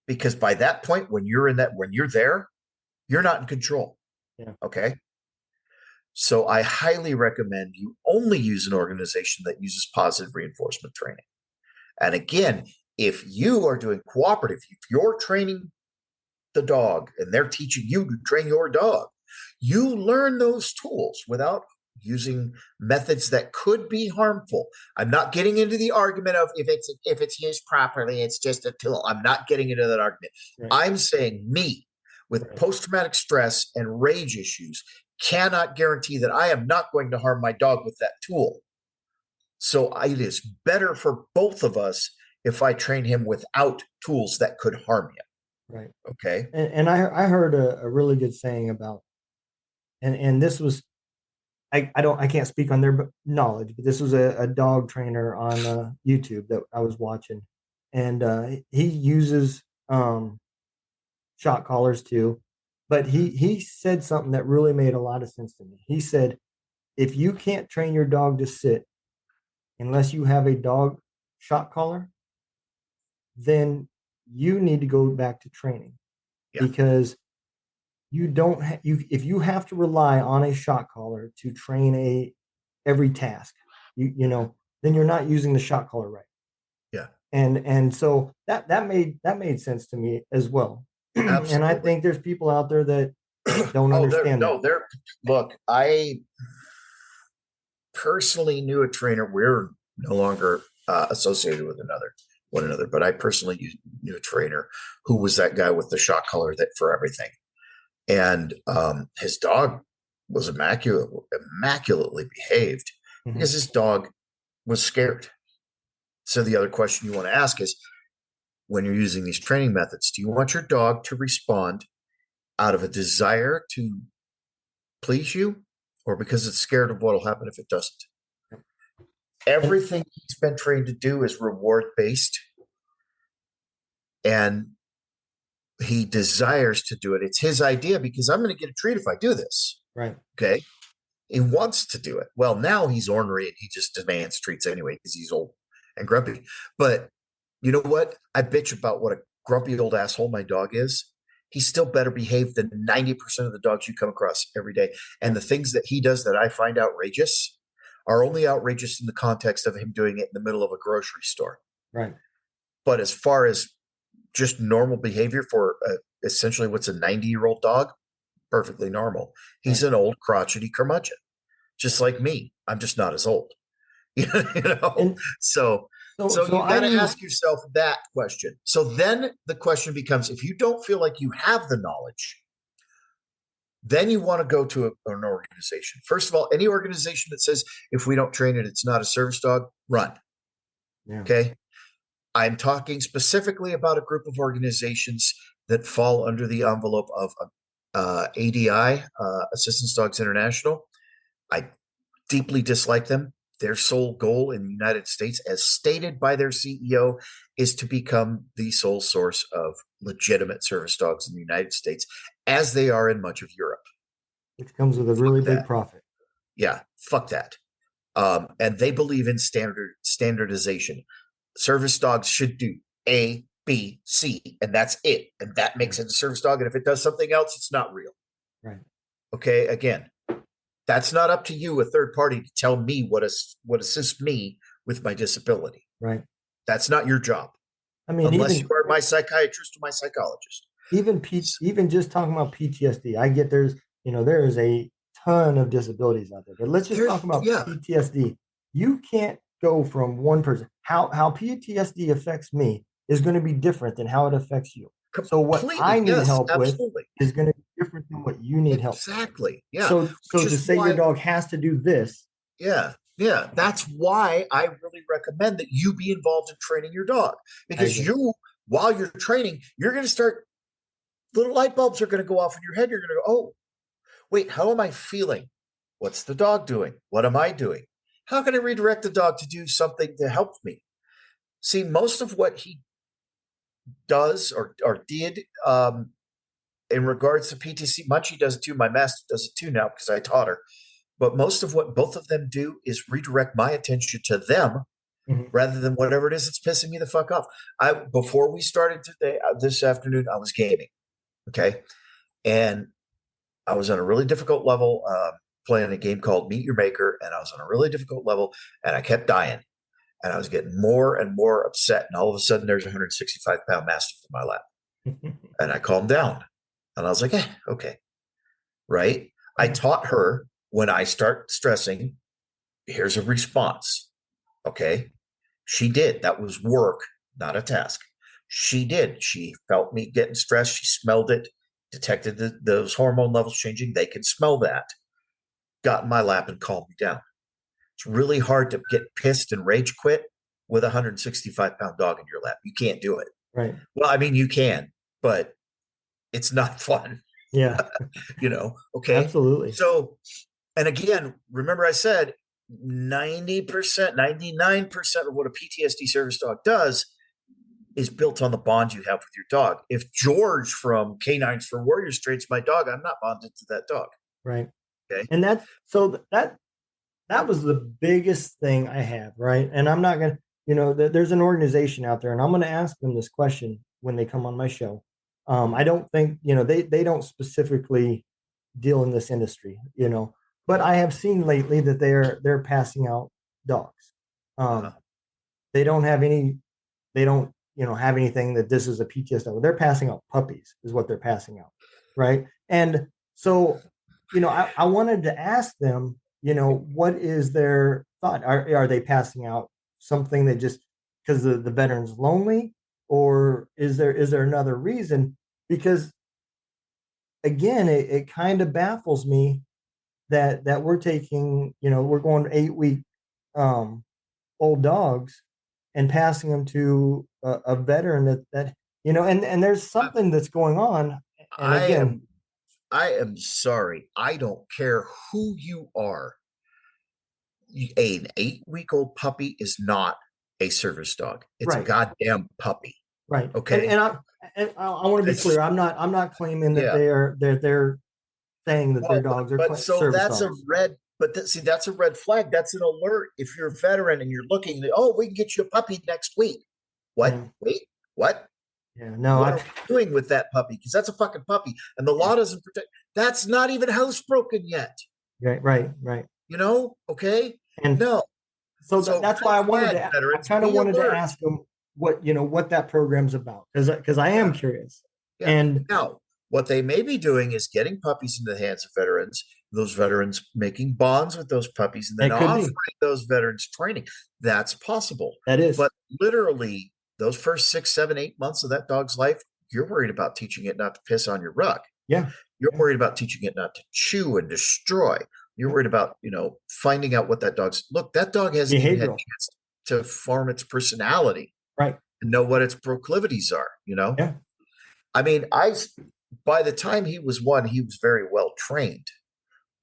Because by that point, when you're there, you're not in control. Yeah. Okay. So I highly recommend you only use an organization that uses positive reinforcement training. And again, if you are doing cooperative, if you're training the dog and they're teaching you to train your dog, you learn those tools without using methods that could be harmful. I'm not getting into the argument of if it's used properly, it's just a tool. I'm not getting into that argument. Right. I'm saying me with post-traumatic stress and rage issues cannot guarantee that I am not going to harm my dog with that tool. So it is better for both of us if I train him without tools that could harm him. Right. Okay. And I heard a really good saying about, and this was, I can't speak on their knowledge, but this was a dog trainer on YouTube that I was watching, and he uses shot collars too, but he said something that really made a lot of sense to me. He said, if you can't train your dog to sit unless you have a dog shot collar, then you need to go back to training, because you don't if you have to rely on a shot collar to train every task, you know, then you're not using the shot collar right. Yeah. And so that made sense to me as well. And I think there's people out there that don't understand that. Look, I personally knew a trainer. We're no longer associated with one another, but I personally knew a trainer who was that guy with the shot collar that for everything. And his dog was immaculately behaved because his dog was scared. So the other question you want to ask is, when you're using these training methods, do you want your dog to respond out of a desire to please you, or because it's scared of what will happen if it doesn't? Everything he's been trained to do is reward based, and he desires to do it. It's his idea because I'm going to get a treat if I do this. Right. Okay. He wants to do it. Well, now he's ornery and he just demands treats anyway because he's old and grumpy. But you know what? I bitch about what a grumpy old asshole my dog is. He's still better behaved than 90% of the dogs you come across every day. And the things that he does that I find outrageous are only outrageous in the context of him doing it in the middle of a grocery store. Right. But as far as just normal behavior for essentially what's a 90-year-old dog, perfectly normal. He's an old crotchety curmudgeon, just like me. I'm just not as old. You know? And so you got to ask yourself that question. So then the question becomes, if you don't feel like you have the knowledge, then you want to go to an organization. First of all, any organization that says if we don't train it, it's not a service dog, run. Yeah. Okay. I'm talking specifically about a group of organizations that fall under the envelope of ADI, Assistance Dogs International. I deeply dislike them. Their sole goal in the United States, as stated by their CEO, is to become the sole source of legitimate service dogs in the United States, as they are in much of Europe. Which comes with a really big profit. Yeah, fuck that. And they believe in standardization. Service dogs should do A, B, C, and that's it. And that makes it a service dog. And if it does something else, it's not real. Right. Okay. Again, that's not up to you, a third party, to tell me what assists me with my disability. Right. That's not your job. I mean, unless you are my psychiatrist or my psychologist. Even just talking about PTSD, I get there is a ton of disabilities out there, but let's just talk about PTSD. You can't go from one person. How PTSD affects me is going to be different than how it affects you. So what I need help with is going to be different than what you need help with. Exactly. Yeah. So to say your dog has to do this. Yeah. Yeah. That's why I really recommend that you be involved in training your dog, because while you're training, you're going to start, little light bulbs are going to go off in your head. You're going to go, oh, wait, how am I feeling? What's the dog doing? What am I doing? How can I redirect the dog to do something to help me? See, most of what he does or did in regards to PTC, Munchie does it too. My master does it too now because I taught her. But most of what both of them do is redirect my attention to them rather than whatever it is that's pissing me the fuck off. Before we started today, this afternoon, I was gaming. Okay. And I was on a really difficult level, playing a game called Meet Your Maker. And I was on a really difficult level and I kept dying. And I was getting more and more upset. And all of a sudden, there's a 165-pound mastiff in my lap. And I calmed down. And I was like, okay. Right. I taught her when I start stressing, here's a response. Okay. She did. That was work, not a task. She did. She felt me getting stressed. She smelled it, detected those hormone levels changing. They can smell that. Got in my lap and calmed me down. It's really hard to get pissed and rage quit with a 165-pound dog in your lap. You can't do it. Right. Well, I mean, you can, but it's not fun. Yeah. Okay. Absolutely. So, and again, remember I said 90%, 99% of what a PTSD service dog does is built on the bond you have with your dog. If George from Canines for Warriors trains my dog, I'm not bonded to that dog. Right. Okay. And that was the biggest thing I had. Right. And I'm not going to, there's an organization out there and I'm going to ask them this question when they come on my show. I don't think, they don't specifically deal in this industry, but I have seen lately that they're passing out dogs. They don't have anything that this is a PTSD dog. They're passing out puppies is what they're passing out. Right. And so, I wanted to ask them, what is their thought? Are they passing out something that just because the veteran's lonely, or is there another reason? Because again, it kind of baffles me that we're taking, we're going 8-week old dogs and passing them to a veteran that and there's something that's going on. And again, I am sorry. I don't care who you are. An 8-week-old puppy is not a service dog. It's a goddamn puppy. Right. Okay. And I want to be clear. I'm not claiming that they're saying that their dogs are so that's dogs. that's a red flag. That's an alert. If you're a veteran and you're looking, we can get you a puppy next week. What? Yeah. Wait, what? Yeah, no. What are we doing with that puppy? Because that's a fucking puppy, and the law doesn't protect. That's not even housebroken yet. Right. Okay. And no. So that's why I wanted to. I kind of wanted to ask them what that program's about, because I am curious. Yeah. And now, what they may be doing is getting puppies in the hands of veterans. Those veterans making bonds with those puppies, and then offering those veterans training. That's possible. That is. But literally, those first 6, 7, 8 months of that dog's life, you're worried about teaching it not to piss on your rug. Yeah. You're worried about teaching it not to chew and destroy. You're worried about, finding out what that that dog hasn't even had a chance to form its personality. Right. And know what its proclivities are, Yeah. I mean, by the time he was 1, he was very well trained,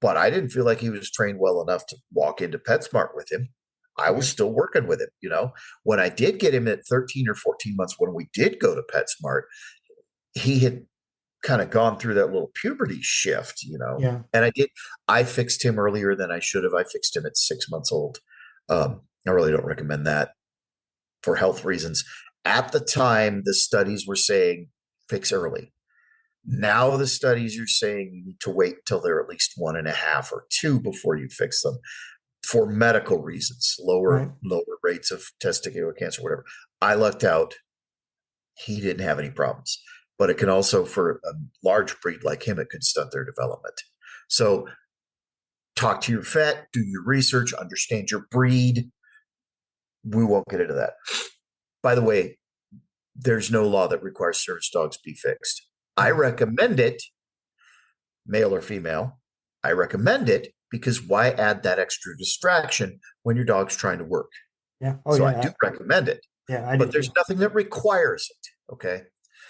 but I didn't feel like he was trained well enough to walk into PetSmart with him. I was still working with him, When I did get him at 13 or 14 months, when we did go to PetSmart, he had kind of gone through that little puberty shift, Yeah. And I fixed him earlier than I should have. I fixed him at 6 months old. I really don't recommend that for health reasons. At the time, the studies were saying fix early. Now the studies are saying you need to wait till they're at least 1.5 or 2 before you fix them for medical reasons, lower rates of testicular cancer, whatever. I lucked out. He didn't have any problems, but it can also, for a large breed like him, it could stunt their development. So talk to your vet, do your research, understand your breed. We won't get into that. By the way, there's no law that requires service dogs be fixed. I recommend it, male or female. I recommend it because why add that extra distraction when your dog's trying to work? Yeah. I do recommend it. Yeah, but there's nothing that requires it. Okay.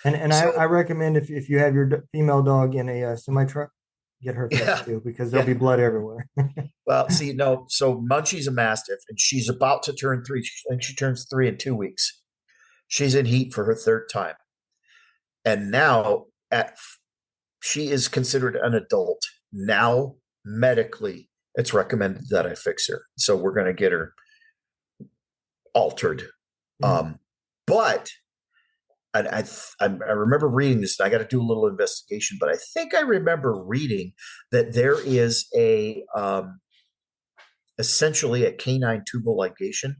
And I recommend if you have your female dog in a semi truck, get her fixed too, because there'll be blood everywhere. Well, see, no. So Munchie's a Mastiff, and she's about to turn 3. I think she turns 3 in 2 weeks. She's in heat for her 3rd time. And now at she is considered an adult. Now, medically, it's recommended that I fix her. So we're going to get her altered. But I remember reading this, and I got to do a little investigation, but I think I remember reading that there is essentially a canine tubal ligation,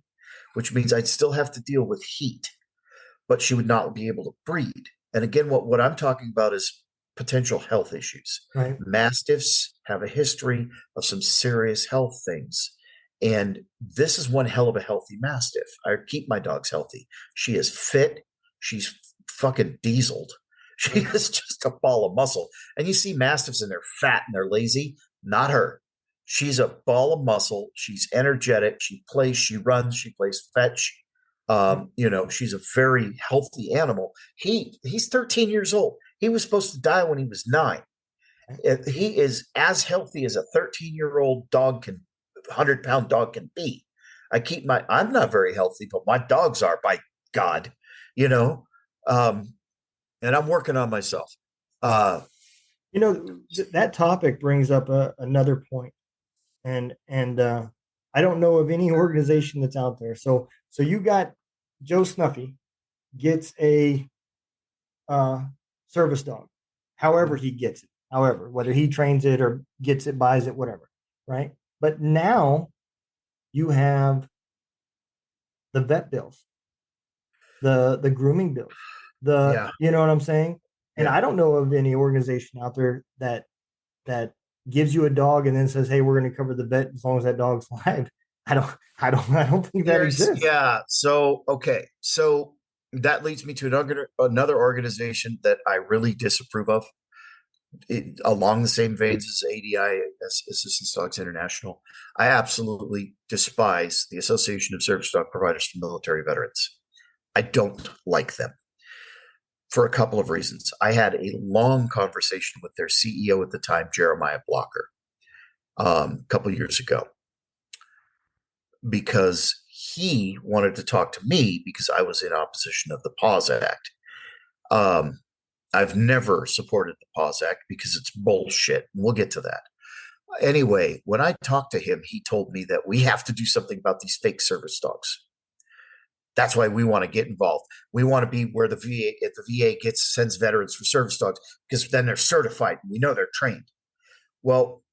which means I'd still have to deal with heat, but she would not be able to breed. And again, what I'm talking about is potential health issues. Right. Mastiffs have a history of some serious health things. And this is one hell of a healthy Mastiff. I keep my dogs healthy. She is fit. She's fucking dieseled. She is just a ball of muscle. And you see Mastiffs and they're fat and they're lazy. Not her. She's a ball of muscle. She's energetic. She plays, she runs, she plays fetch. She's a very healthy animal. He's 13 years old. He was supposed to die when he was 9. He is as healthy as a 13-year-old dog 100-pound dog can be. I'm not very healthy, but my dogs are, by God, and I'm working on myself. That topic brings up another point. And I don't know of any organization that's out there. So you got Joe Snuffy gets a service dog, however he gets it, whether he trains it or gets it, buys it, whatever, right? But now you have the vet bills, the grooming bills, you know what I'm saying? And I don't know of any organization out there that gives you a dog and then says, "Hey, we're going to cover the vet as long as that dog's alive." I don't think that exists. Yeah. So that leads me to another organization that I really disapprove of, along the same veins as ADI, Assistance Dogs International. I absolutely despise the Association of Service Dog Providers for Military Veterans. I don't like them for a couple of reasons. I had a long conversation with their CEO at the time, Jeremiah Blocker, a couple of years ago, because he wanted to talk to me because I was in opposition of the Pause Act. I've never supported the Pause Act because it's bullshit. We'll get to that. Anyway, when I talked to him, he told me that we have to do something about these fake service dogs. That's why we want to get involved. We want to be where the VA sends veterans for service dogs, because then they're certified and we know they're trained. Well,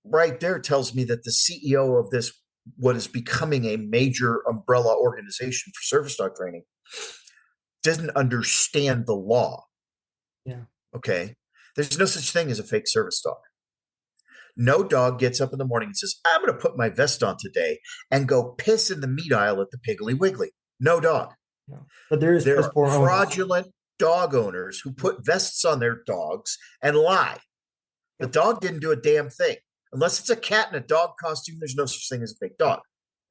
right there tells me that the CEO of this, what is becoming a major umbrella organization for service dog training, didn't understand the law. Yeah. Okay. There's no such thing as a fake service dog. No dog gets up in the morning and says, "I'm going to put my vest on today and go piss in the meat aisle at the Piggly Wiggly." No dog. No. But there are fraudulent dog owners who put vests on their dogs and lie. The dog didn't do a damn thing. Unless it's a cat in a dog costume, there's no such thing as a fake dog.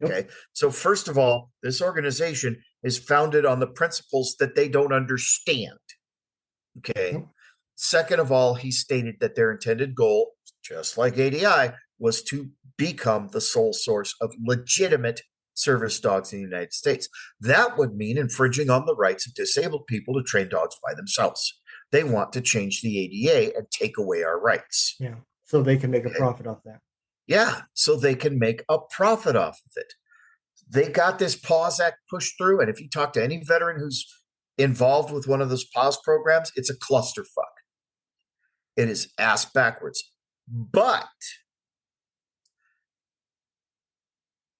Okay. So first of all, this organization is founded on the principles that they don't understand. Okay. Second of all, he stated that their intended goal, just like ADI, was to become the sole source of legitimate service dogs in the United States. That would mean infringing on the rights of disabled people to train dogs by themselves. They want to change the ADA and take away our rights. Yeah. So they can make a profit off that. Yeah. So they can make a profit off of it. They got this Pause Act pushed through. And if you talk to any veteran who's involved with one of those pause programs, it's a clusterfuck. It is ass backwards. But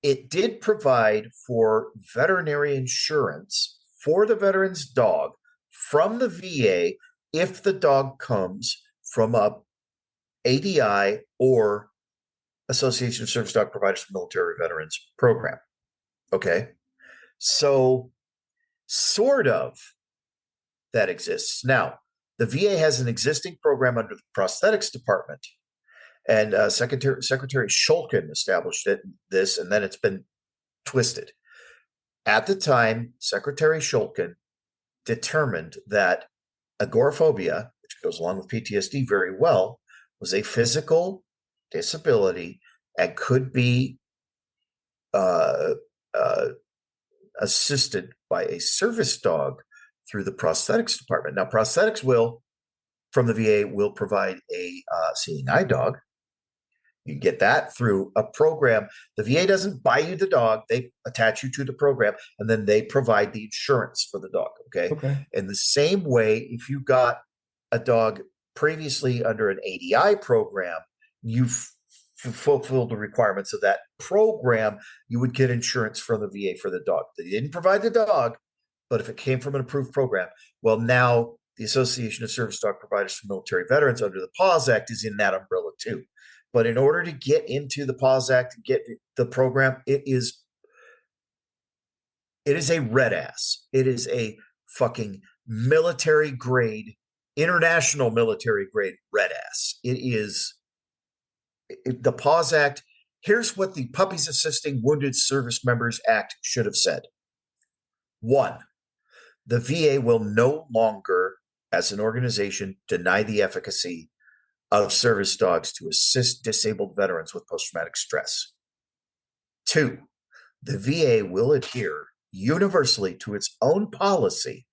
it did provide for veterinary insurance for the veteran's dog from the VA if the dog comes from a ADI or Association of Service Dog Providers for Military Veterans program. Okay. So sort of that exists. Now, the VA has an existing program under the prosthetics department, and Secretary Shulkin established this, and then it's been twisted. At the time, Secretary Shulkin determined that agoraphobia, which goes along with PTSD very well, was a physical disability and could be assisted by a service dog through the prosthetics department. Now, prosthetics will from the VA will provide a seeing eye dog. You get that through a program. The VA doesn't buy you the dog. They attach you to the program, and then they provide the insurance for the dog. Okay. In the same way, if you got a dog previously under an ADI program, you've fulfilled the requirements of that program, you would get insurance from the VA for the dog. They didn't provide the dog, but if it came from an approved program, well, now the Association of Service Dog Providers for Military Veterans under the PAWS Act is in that umbrella too. But in order to get into the PAWS Act and get the program, it is a red ass. It is a fucking military grade, international military grade red ass. It is the PAWS Act. Here's what the Puppies Assisting Wounded Service Members Act should have said. 1, the VA will no longer, as an organization, deny the efficacy of service dogs to assist disabled veterans with post-traumatic stress. 2, the VA will adhere universally to its own policy,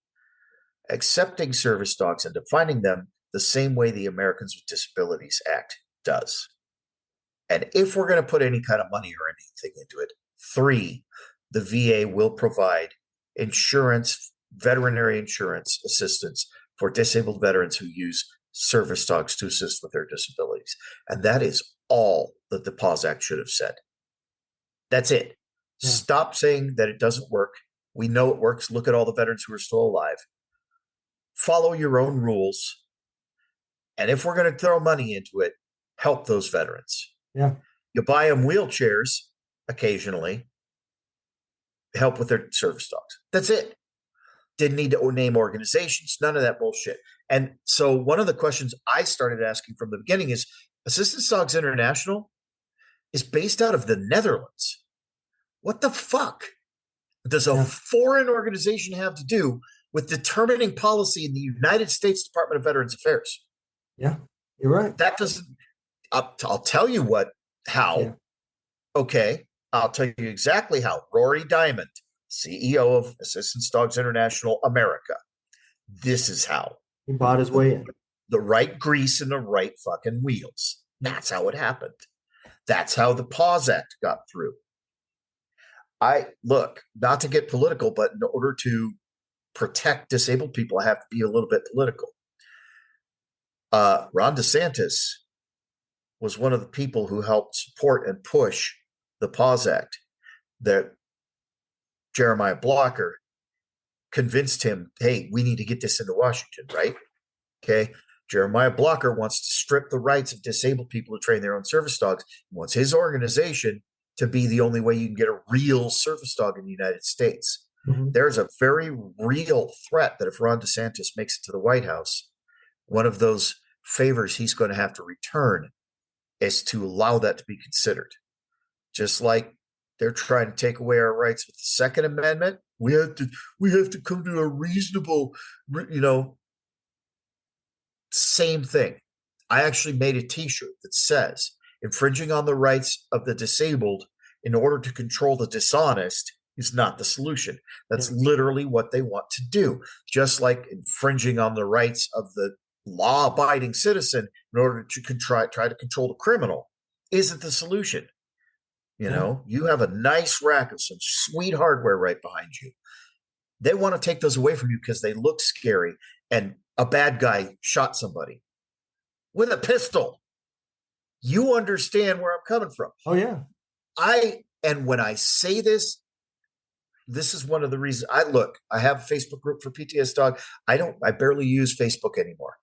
accepting service dogs and defining them the same way the Americans with Disabilities Act does. And if we're going to put any kind of money or anything into it, 3, the VA will provide insurance, veterinary insurance assistance for disabled veterans who use service dogs to assist with their disabilities. And that is all that the PAWS Act should have said. That's it. Yeah. Stop saying that it doesn't work. We know it works. Look at all the veterans who are still alive. Follow your own rules. And if we're going to throw money into it, help those veterans. Yeah. You buy them wheelchairs occasionally, help with their service dogs. That's it. Didn't need to name organizations, none of that bullshit. And so one of the questions I started asking from the beginning is, Assistance Dogs International is based out of the Netherlands. What the fuck does a foreign organization have to do with determining policy in the United States Department of Veterans Affairs? Yeah, you're right. That doesn't, I'll tell you how. Yeah. Okay, I'll tell you exactly how. Rory Diamond, CEO of Assistance Dogs International America. This is how. He bought his way in. The right grease and the right fucking wheels. That's how it happened. That's how the PAWS Act got through. Look, not to get political, but in order to protect disabled people, I have to be a little bit political. Ron DeSantis was one of the people who helped support and push the PAWS Act. That Jeremiah Blocker convinced him, hey, we need to get this into Washington, right? Okay. Jeremiah Blocker wants to strip the rights of disabled people to train their own service dogs. He wants his organization to be the only way you can get a real service dog in the United States. Mm-hmm. There's a very real threat that if Ron DeSantis makes it to the White House, one of those favors he's going to have to return is to allow that to be considered. Just like they're trying to take away our rights with the Second Amendment, we have to come to a reasonable, same thing. I actually made a T-shirt that says, infringing on the rights of the disabled in order to control the dishonest is not the solution. That's literally what they want to do. Just like infringing on the rights of the law-abiding citizen in order to try to control the criminal isn't the solution. You have a nice rack of some sweet hardware right behind you. They want to take those away from you because they look scary, and a bad guy shot somebody with a pistol. You understand where I'm coming from. Oh, yeah. And when I say this is one of the reasons I have a Facebook group for PTS Dog. I barely use Facebook anymore.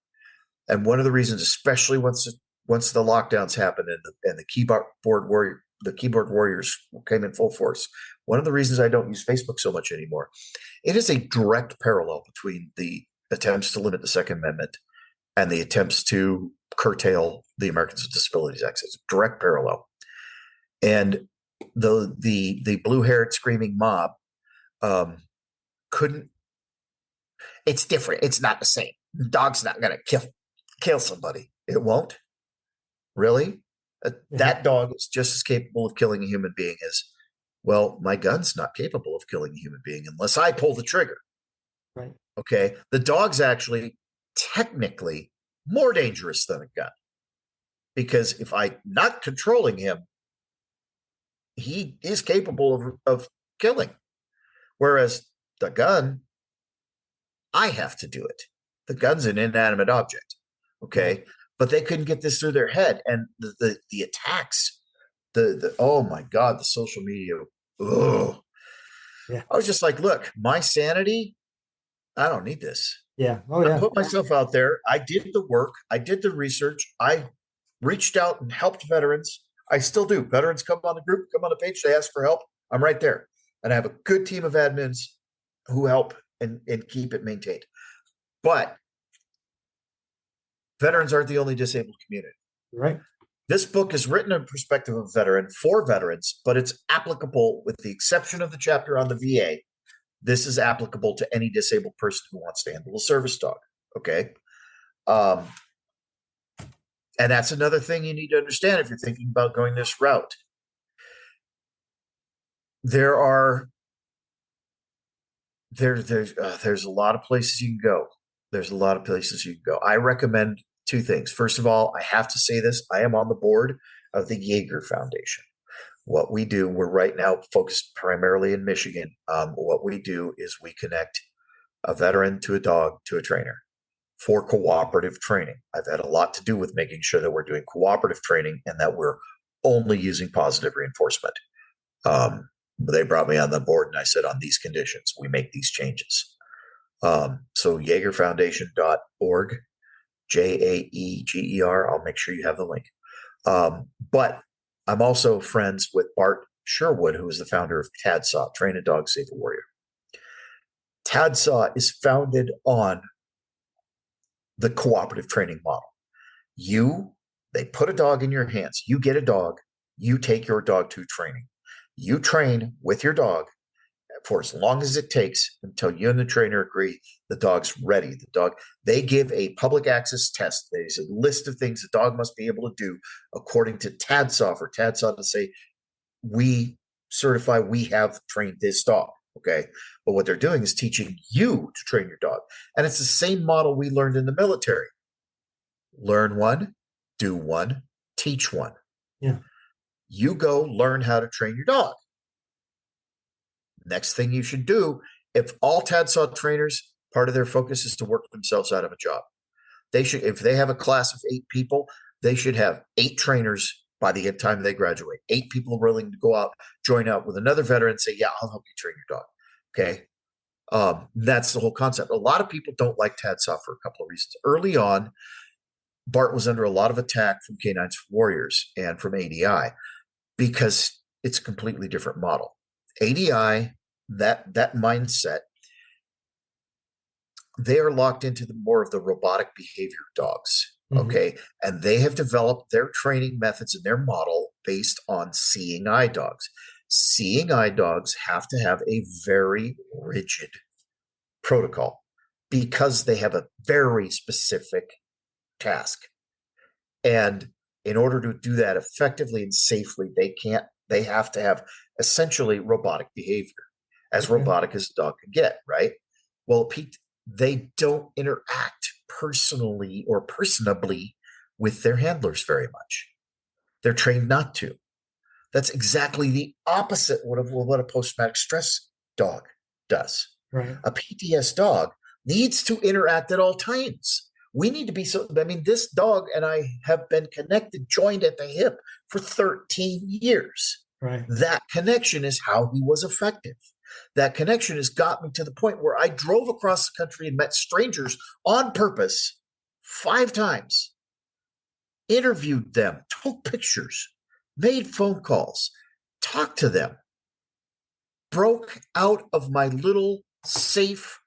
And one of the reasons, especially once the lockdowns happened and the keyboard warriors came in full force, one of the reasons I don't use Facebook so much anymore, it is a direct parallel between the attempts to limit the Second Amendment and the attempts to curtail the Americans with Disabilities Act. It's a direct parallel. And the blue-haired screaming mob couldn't. It's different. It's not the same. The dog's not going to kill somebody. It won't. Really? That dog is just as capable of killing a human being as, well, my gun's not capable of killing a human being unless I pull the trigger. Right. Okay. The dog's actually technically more dangerous than a gun. Because if I'm not controlling him, he is capable of killing. Whereas the gun, I have to do it. The gun's an inanimate object. Okay. But they couldn't get this through their head. And the attacks, oh my God, the social media. Oh, Yeah. I was just like, look, my sanity, I don't need this. Yeah. Oh yeah. I put myself out there. I did the work. I did the research. I reached out and helped veterans. I still do. Veterans come on the group, come on the page, they ask for help. I'm right there. And I have a good team of admins who help and keep it maintained. But veterans aren't the only disabled community. Right. This book is written in perspective of a veteran for veterans, but it's applicable, with the exception of the chapter on the VA. This is applicable to any disabled person who wants to handle a service dog. Okay. And that's another thing you need to understand if you're thinking about going this route. There's a lot of places you can go. There's a lot of places you can go. I recommend two things. First of all, I have to say this. I am on the board of the Jaeger Foundation. What we do, we're right now focused primarily in Michigan. What we do is we connect a veteran to a dog to a trainer for cooperative training. I've had a lot to do with making sure that we're doing cooperative training and that we're only using positive reinforcement. They brought me on the board and I said, on these conditions, we make these changes. So jaegerfoundation.org, JAEGER. I'll make sure you have the link. But I'm also friends with Bart Sherwood, who is the founder of TADSAW, Train a Dog, Save a Warrior. TADSAW is founded on the cooperative training model. They put a dog in your hands. You get a dog. You take your dog to training. You train with your dog for as long as it takes until you and the trainer agree the dog's ready. They give a public access test. There's a list of things the dog must be able to do according to TADSAW, for TADSAW to say, we certify we have trained this dog. Okay. But what they're doing is teaching you to train your dog. And it's the same model we learned in the military. Learn one, do one, teach one. Yeah. You go learn how to train your dog. Next thing you should do, if all TADSAW trainers, part of their focus is to work themselves out of a job. They should, if they have a class of 8 people, they should have 8 trainers by the time they graduate. 8 people willing to go out, join up with another veteran and say, yeah, I'll help you train your dog. Okay. That's the whole concept. A lot of people don't like TADSAW for a couple of reasons. Early on, Bart was under a lot of attack from Canines for Warriors and from ADI because it's a completely different model. ADI, that mindset, they are locked into more of the robotic behavior dogs. Okay. And they have developed their training methods and their model based on seeing eye dogs. Seeing eye dogs have to have a very rigid protocol because they have a very specific task. And in order to do that effectively and safely, they have to have essentially robotic behavior, as robotic as a dog can get, right? Well, they don't interact personally or personably with their handlers very much. They're trained not to. That's exactly the opposite of what a post-traumatic stress dog does. Right. A PTS dog needs to interact at all times. We need to be this dog and I have been connected, joined at the hip for 13 years. Right. That connection is how he was effective. That connection has got me to the point where I drove across the country and met strangers on purpose 5 times, interviewed them, took pictures, made phone calls, talked to them, broke out of my little safe,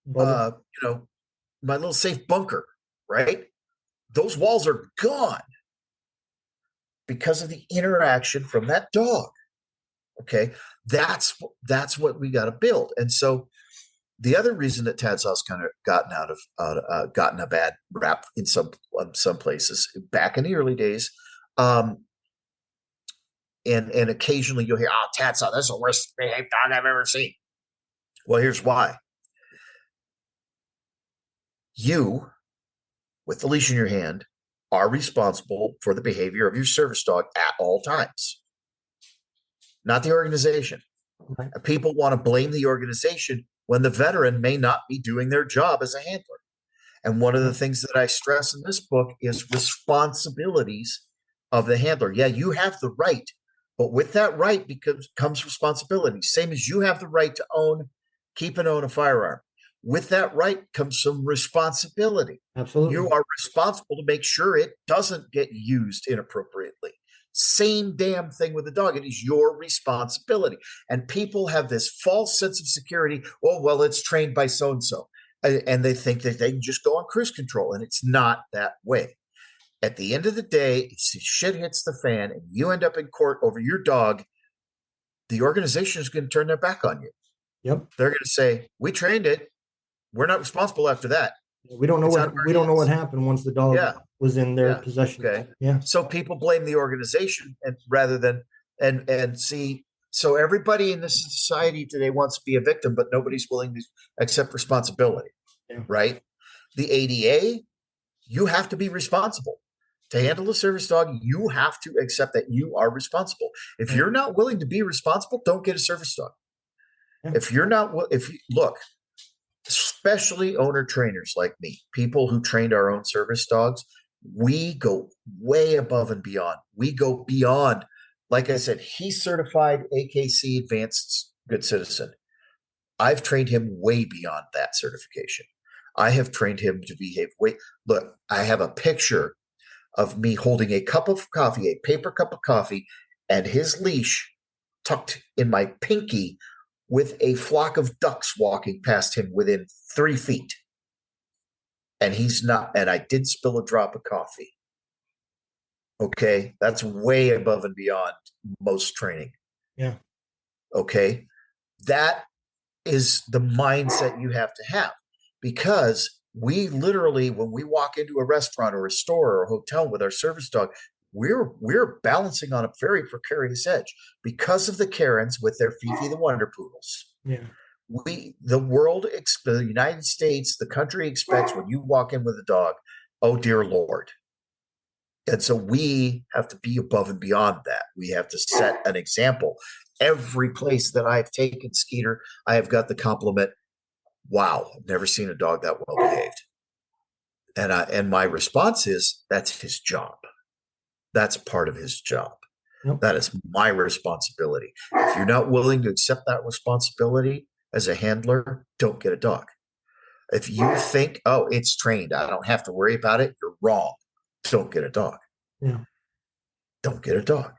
my little safe bunker, right? Those walls are gone because of the interaction from that dog. Okay. That's what we got to build. And so the other reason that TADSAW's kind of gotten a bad rap in some places back in the early days, and occasionally you'll hear, "Oh, TADSAW, that's the worst behaved dog I've ever seen." Well, here's why. You, with the leash in your hand, are responsible for the behavior of your service dog at all times, not the organization. Right. People want to blame the organization when the veteran may not be doing their job as a handler. And one of the things that I stress in this book is responsibilities of the handler. Yeah, you have the right, but with that right comes responsibility. Same as you have the right to keep and own a firearm. With that right comes some responsibility. Absolutely. You are responsible to make sure it doesn't get used inappropriately. Same damn thing with the dog. It is your responsibility. And people have this false sense of security. Oh, well, it's trained by so-and-so. And they think that they can just go on cruise control. And it's not that way. At the end of the day, if shit hits the fan and you end up in court over your dog, the organization is going to turn their back on you. Yep. They're going to say, we trained it. We're not responsible after that. We don't know what happened once the dog was in their possession. Okay. Yeah. So people blame the organization rather than see. So everybody in this society today wants to be a victim, but nobody's willing to accept responsibility. Yeah. Right? The ADA, you have to be responsible. To handle a service dog, you have to accept that you are responsible. If you're not willing to be responsible, don't get a service dog. Yeah. Look, especially owner trainers like me, people who trained our own service dogs, we go way above and beyond. We go beyond. Like I said, he's certified AKC Advanced Good Citizen. I've trained him way beyond that certification. I have trained him to behave look, I have a picture of me holding a cup of coffee, a paper cup of coffee, and his leash tucked in my pinky with a flock of ducks walking past him within 3 feet. And I did spill a drop of coffee. Okay. That's way above and beyond most training. Yeah. Okay. That is the mindset you have to have, because we literally, when we walk into a restaurant or a store or a hotel with our service dog, we're balancing on a very precarious edge because of the Karens with their Fifi the Wonder Poodles. Yeah. The United States, the country expects when you walk in with a dog, oh dear Lord. And so we have to be above and beyond that. We have to set an example. Every place that I've taken Skeeter, I have got the compliment, wow, I've never seen a dog that well behaved. And my response is, that's his job. That's part of his job. Yep. That is my responsibility. If you're not willing to accept that responsibility as a handler, don't get a dog. If you think, oh, it's trained, I don't have to worry about it, you're wrong. Don't get a dog. Yeah. Don't get a dog.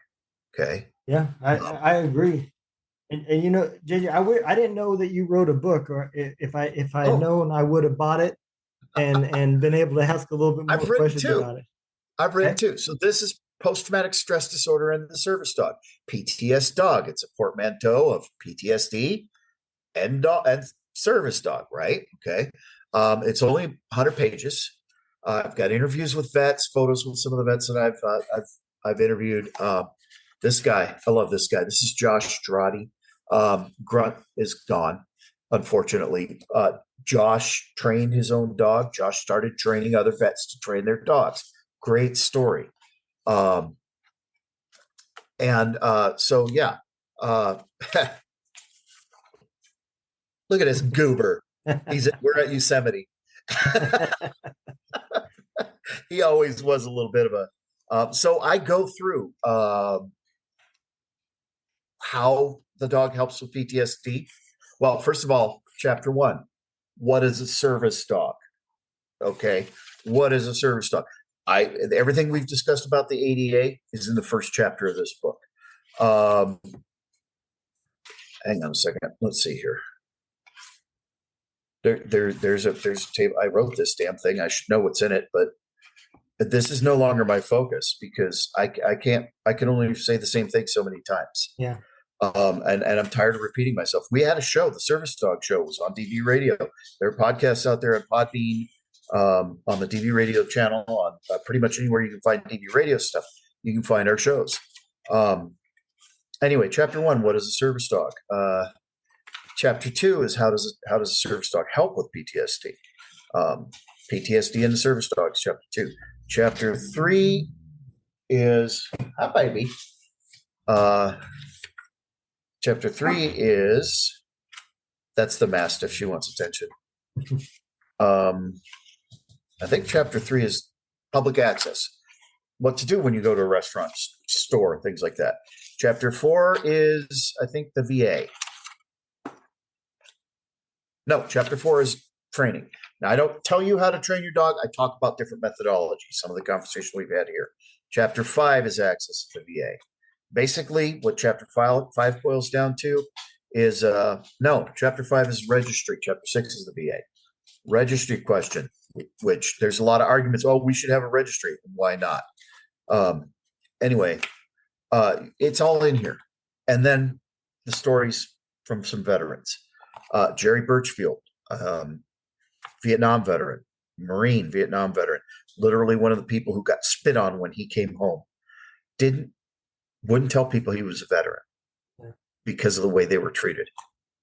Okay. Yeah, I agree. And JJ, I didn't know that you wrote a book, or if I had known, I would have bought it and been able to ask a little bit more questions about it. I've written too. So this is post-traumatic stress disorder in the service dog, PTS dog. It's a portmanteau of PTSD and service dog, right? Okay. It's only 100 pages. I've got interviews with vets, photos with some of the vets that I've interviewed. This guy, I love this guy. This is Josh Strati. Grunt is gone, unfortunately. Josh trained his own dog. Josh started training other vets to train their dogs. Great story. So yeah. Look at this goober. We're at Yosemite. He always was a little bit of a. So I go through how the dog helps with PTSD. Well, first of all, chapter 1, what is a service dog? Okay. What is a service dog? Everything we've discussed about the ADA is in the first chapter of this book. Hang on a second. Let's see here. There's a table. I wrote this damn thing. I should know what's in it, but this is no longer my focus because I can only say the same thing so many times. Yeah. And I'm tired of repeating myself. We had a show, the Service Dog Show was on DV Radio. There are podcasts out there at Podbean, on the DV Radio channel, on pretty much anywhere you can find DV Radio stuff. You can find our shows. Anyway, chapter 1, what is a service dog? Chapter 2 is how does a service dog help with PTSD? PTSD and the Service Dogs, Chapter 2. Chapter 3 is hi, baby. Chapter 3 is that's the Mastiff. She wants attention. I think Chapter 3 is public access. What to do when you go to a restaurant, store, things like that. Chapter 4 is, I think, the VA. No, Chapter 4 is training. Now, I don't tell you how to train your dog. I talk about different methodologies, some of the conversation we've had here. Chapter 5 is access to the VA. Basically, what Chapter 5 boils down to is, no, Chapter 5 is registry. Chapter 6 is the VA. Registry question, which there's a lot of arguments. Oh, we should have a registry. Why not? Anyway, it's all in here. And then the stories from some veterans. Jerry Birchfield, Vietnam veteran, Marine Vietnam veteran, literally one of the people who got spit on when he came home, wouldn't tell people he was a veteran because of the way they were treated.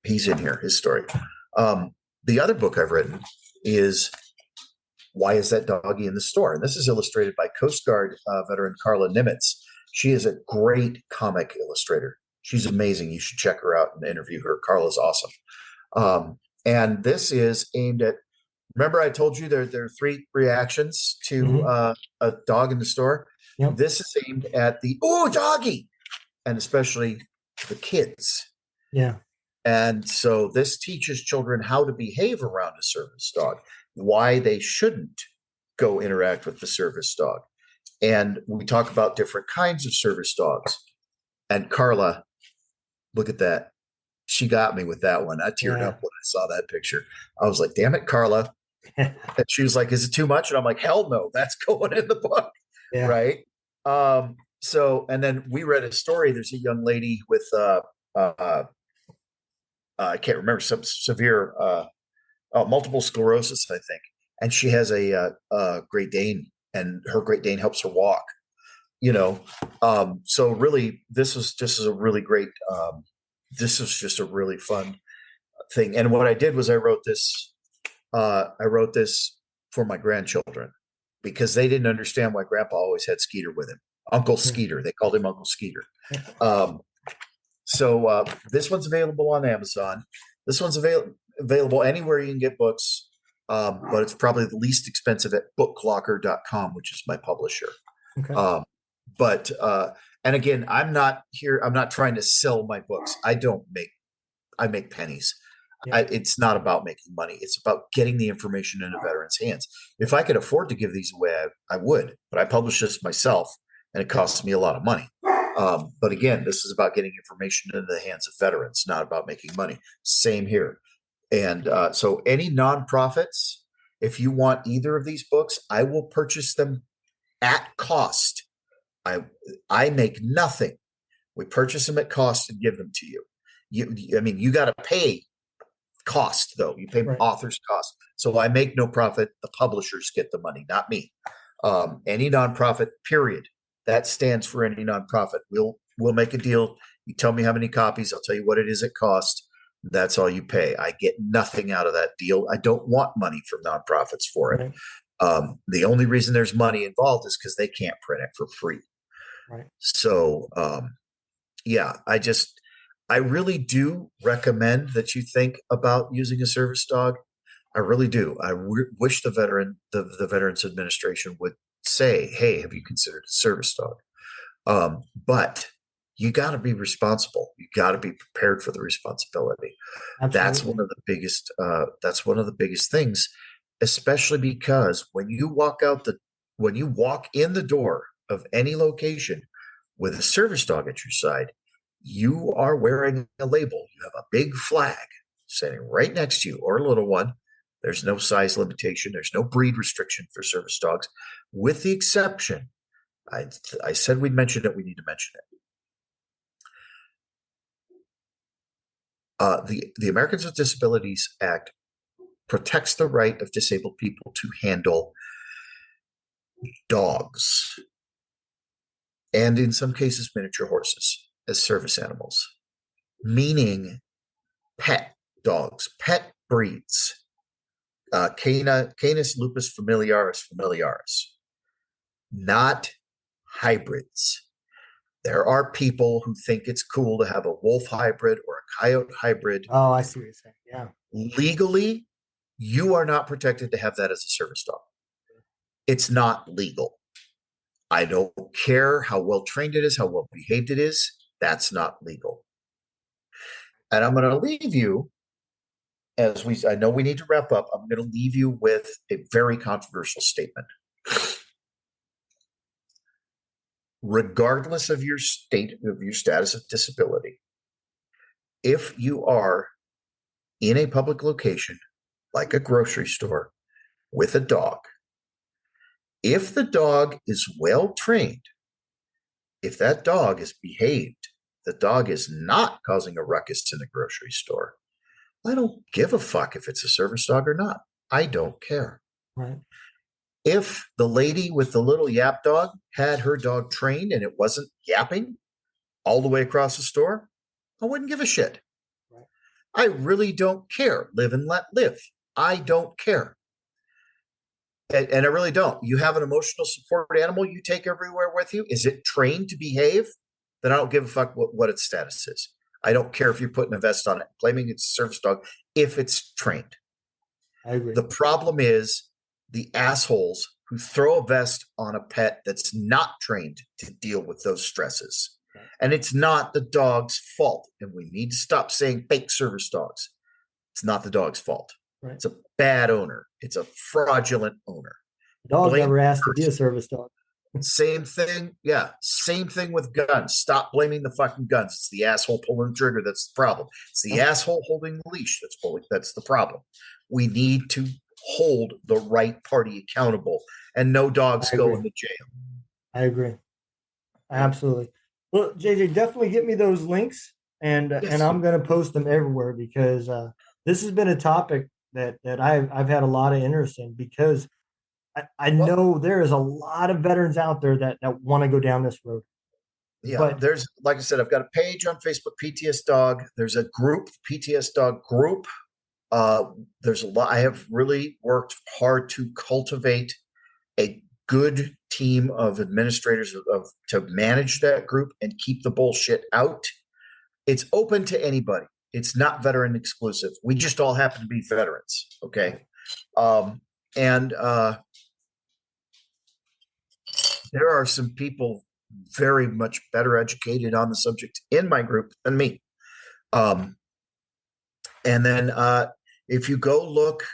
He's in here, his story. The other book I've written is Why Is That Doggy in the Store? And this is illustrated by Coast Guard veteran Carla Nimitz. She is a great comic illustrator. She's amazing. You should check her out and interview her. Carla's awesome. And this is aimed at, remember I told you there are 3 reactions to a dog in the store? Yep. This is aimed at the, oh, doggy, and especially the kids. Yeah. And so this teaches children how to behave around a service dog, why they shouldn't go interact with the service dog. And we talk about different kinds of service dogs. And Carla, look at that. She got me with that one. I teared up when I saw that picture. I was like, damn it, Carla. And she was like, is it too much? And I'm like, hell no, that's going in the book. Yeah. Right. So, and then we read a story. There's a young lady with, I can't remember, some severe multiple sclerosis, I think. And she has a Great Dane, and her Great Dane helps her walk, So really, this is just a really great, this is just a really fun thing. And what I did was I wrote this for my grandchildren because they didn't understand why Grandpa always had Skeeter with him. Uncle Skeeter. They called him Uncle Skeeter. So this one's available on Amazon. This one's available anywhere you can get books, but it's probably the least expensive at booklocker.com, which is my publisher. Okay. And again, I'm not trying to sell my books. I make pennies. Yeah. It's not about making money. It's about getting the information into veterans' hands. If I could afford to give these away, I would, but I publish this myself and it costs me a lot of money. But again, this is about getting information into the hands of veterans, not about making money. Same here. And so any nonprofits, if you want either of these books, I will purchase them at cost. I make nothing. We purchase them at cost and give them to you. You got to pay cost, though. You pay authors cost. So I make no profit. The publishers get the money, not me. Any nonprofit, period. That stands for any nonprofit. We'll make a deal. You tell me how many copies. I'll tell you what it is it costs. That's all you pay. I get nothing out of that deal. I don't want money from nonprofits for it. The only reason there's money involved is because they can't print it for free. Right. So, I really do recommend that you think about using a service dog. I really do. I wish the Veterans Administration would say, hey, have you considered a service dog? But you got to be responsible. You got to be prepared for the responsibility. Absolutely. That's one of the biggest things, especially because when you walk in the door of any location with a service dog at your side, you are wearing a label. You have a big flag sitting right next to you, or a little one. There's no size limitation. There's no breed restriction for service dogs, with the exception, I said we'd mention it. We need to mention it. The Americans with Disabilities Act protects the right of disabled people to handle dogs, and in some cases, miniature horses as service animals, meaning pet dogs, pet breeds. Canis lupus familiaris, not hybrids. There are people who think it's cool to have a wolf hybrid or a coyote hybrid. Oh, I see what you're saying. Yeah. Legally, you are not protected to have that as a service dog. It's not legal. I don't care how well trained it is, how well behaved it is. That's not legal. And I'm going to leave you, I know we need to wrap up. I'm going to leave you with a very controversial statement. Regardless of your status of disability, if you are in a public location, like a grocery store, with a dog, if the dog is well trained, if that dog is behaved, the dog is not causing a ruckus in the grocery store, I don't give a fuck if it's a service dog or not. I don't care. Right. If the lady with the little yap dog had her dog trained and it wasn't yapping all the way across the store, I wouldn't give a shit. Right. I really don't care. Live and let live. I don't care. And I really don't. You have an emotional support animal you take everywhere with you. Is it trained to behave? Then I don't give a fuck what its status is. I don't care if you're putting a vest on it, claiming it's a service dog, if it's trained. I agree. The problem is the assholes who throw a vest on a pet that's not trained to deal with those stresses. Right. And it's not the dog's fault. And we need to stop saying fake service dogs. It's not the dog's fault. Right. It's a bad owner. It's a fraudulent owner. The dog Blame never asked to person. be a service dog. Same thing. Yeah. Same thing with guns. Stop blaming the fucking guns. It's the asshole pulling the trigger that's the problem. It's the asshole holding the leash that's the problem. We need to hold the right party accountable, and no dogs go into jail. I agree. Absolutely. Well, JJ, definitely get me those links, and Yes. and I'm going to post them everywhere, because this has been a topic that I've had a lot of interest in, because I know there is a lot of veterans out there that want to go down this road. Yeah, But there's, like I said, I've got a page on Facebook, PTS Dog. There's a group, PTS Dog group. There's a lot. I have really worked hard to cultivate a good team of administrators to manage that group and keep the bullshit out. It's open to anybody. It's not veteran exclusive. We just all happen to be veterans. Okay. And there are some people very much better educated on the subject in my group than me. And then if you go look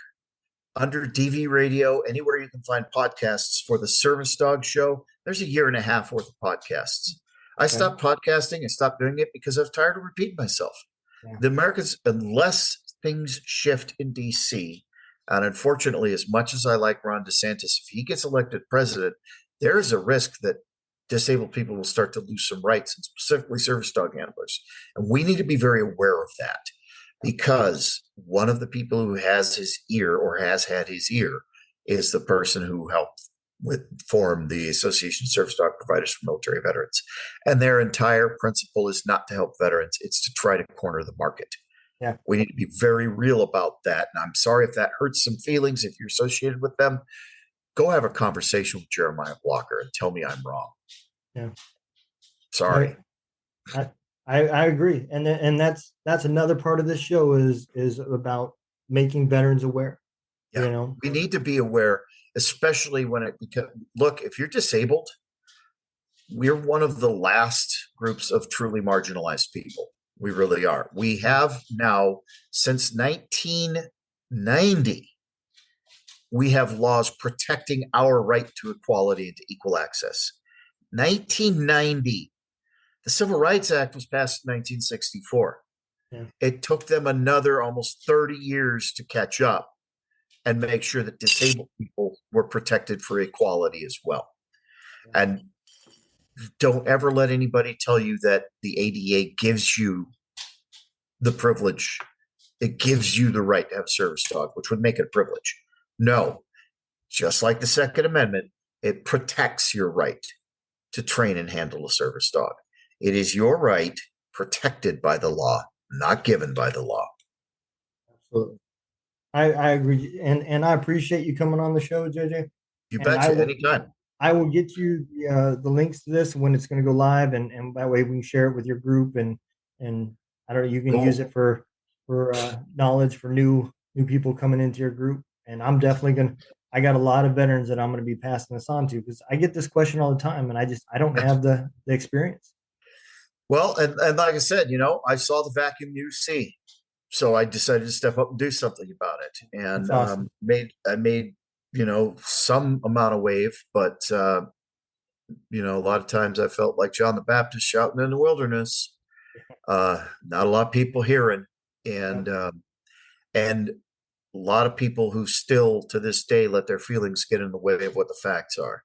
under DV Radio, anywhere you can find podcasts for the Service Dog Show, there's 1.5 years worth of podcasts. I stopped podcasting. I stopped doing it because I was tired of repeating myself. Yeah. The Americans, unless things shift in DC, and unfortunately, as much as I like Ron DeSantis, if he gets elected president, there is a risk that disabled people will start to lose some rights, and specifically service dog handlers. And we need to be very aware of that, because one of the people who has his ear, or has had his ear, is the person who helped form the Association of Service Dog Providers for Military Veterans. And their entire principle is not to help veterans. It's to try to corner the market. Yeah. We need to be very real about that. And I'm sorry if that hurts some feelings, if you're associated with them. Go have a conversation with Jeremiah Blocker and tell me I'm wrong. Yeah. Sorry. I agree. And that's another part of this show is about making veterans aware. Yeah. You know, we need to be aware, especially when look, if you're disabled, we're one of the last groups of truly marginalized people. We really are. We have now, since 1990, we have laws protecting our right to equality and to equal access. 1990. The Civil Rights Act was passed in 1964. Yeah. It took them another almost 30 years to catch up and make sure that disabled people were protected for equality as well. Yeah. And don't ever let anybody tell you that the ADA gives you the privilege. It gives you the right to have a service dog, which would make it a privilege. No, just like the Second Amendment, it protects your right to train and handle a service dog. It is your right, protected by the law, not given by the law. Absolutely. I agree, and I appreciate you coming on the show, JJ. You And I betcha. will Anytime. I will get you the links to this when it's going to go live, and that way we can share it with your group, and I don't know, you can use Cool. it for knowledge for new people coming into your group. And I'm definitely going to. I got a lot of veterans that I'm going to be passing this on to because I get this question all the time, and I don't have the experience. Well, and like I said, I saw the vacuum you see, so I decided to step up and do something about it, That's and awesome. made some amount of wave, but a lot of times I felt like John the Baptist shouting in the wilderness. Not a lot of people hearing, Yep. and a lot of people who still to this day let their feelings get in the way of what the facts are.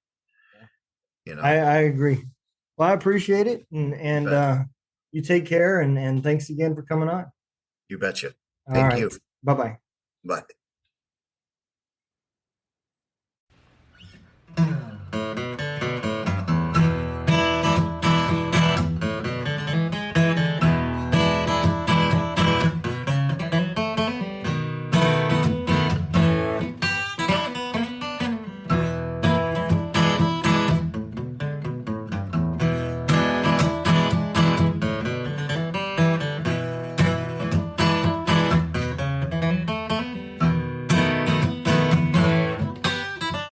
Yeah. You I, know, I agree. Well, I appreciate it, you and bet. you take care, and thanks again for coming on. You betcha. All Thank right, you. bye bye. Bye.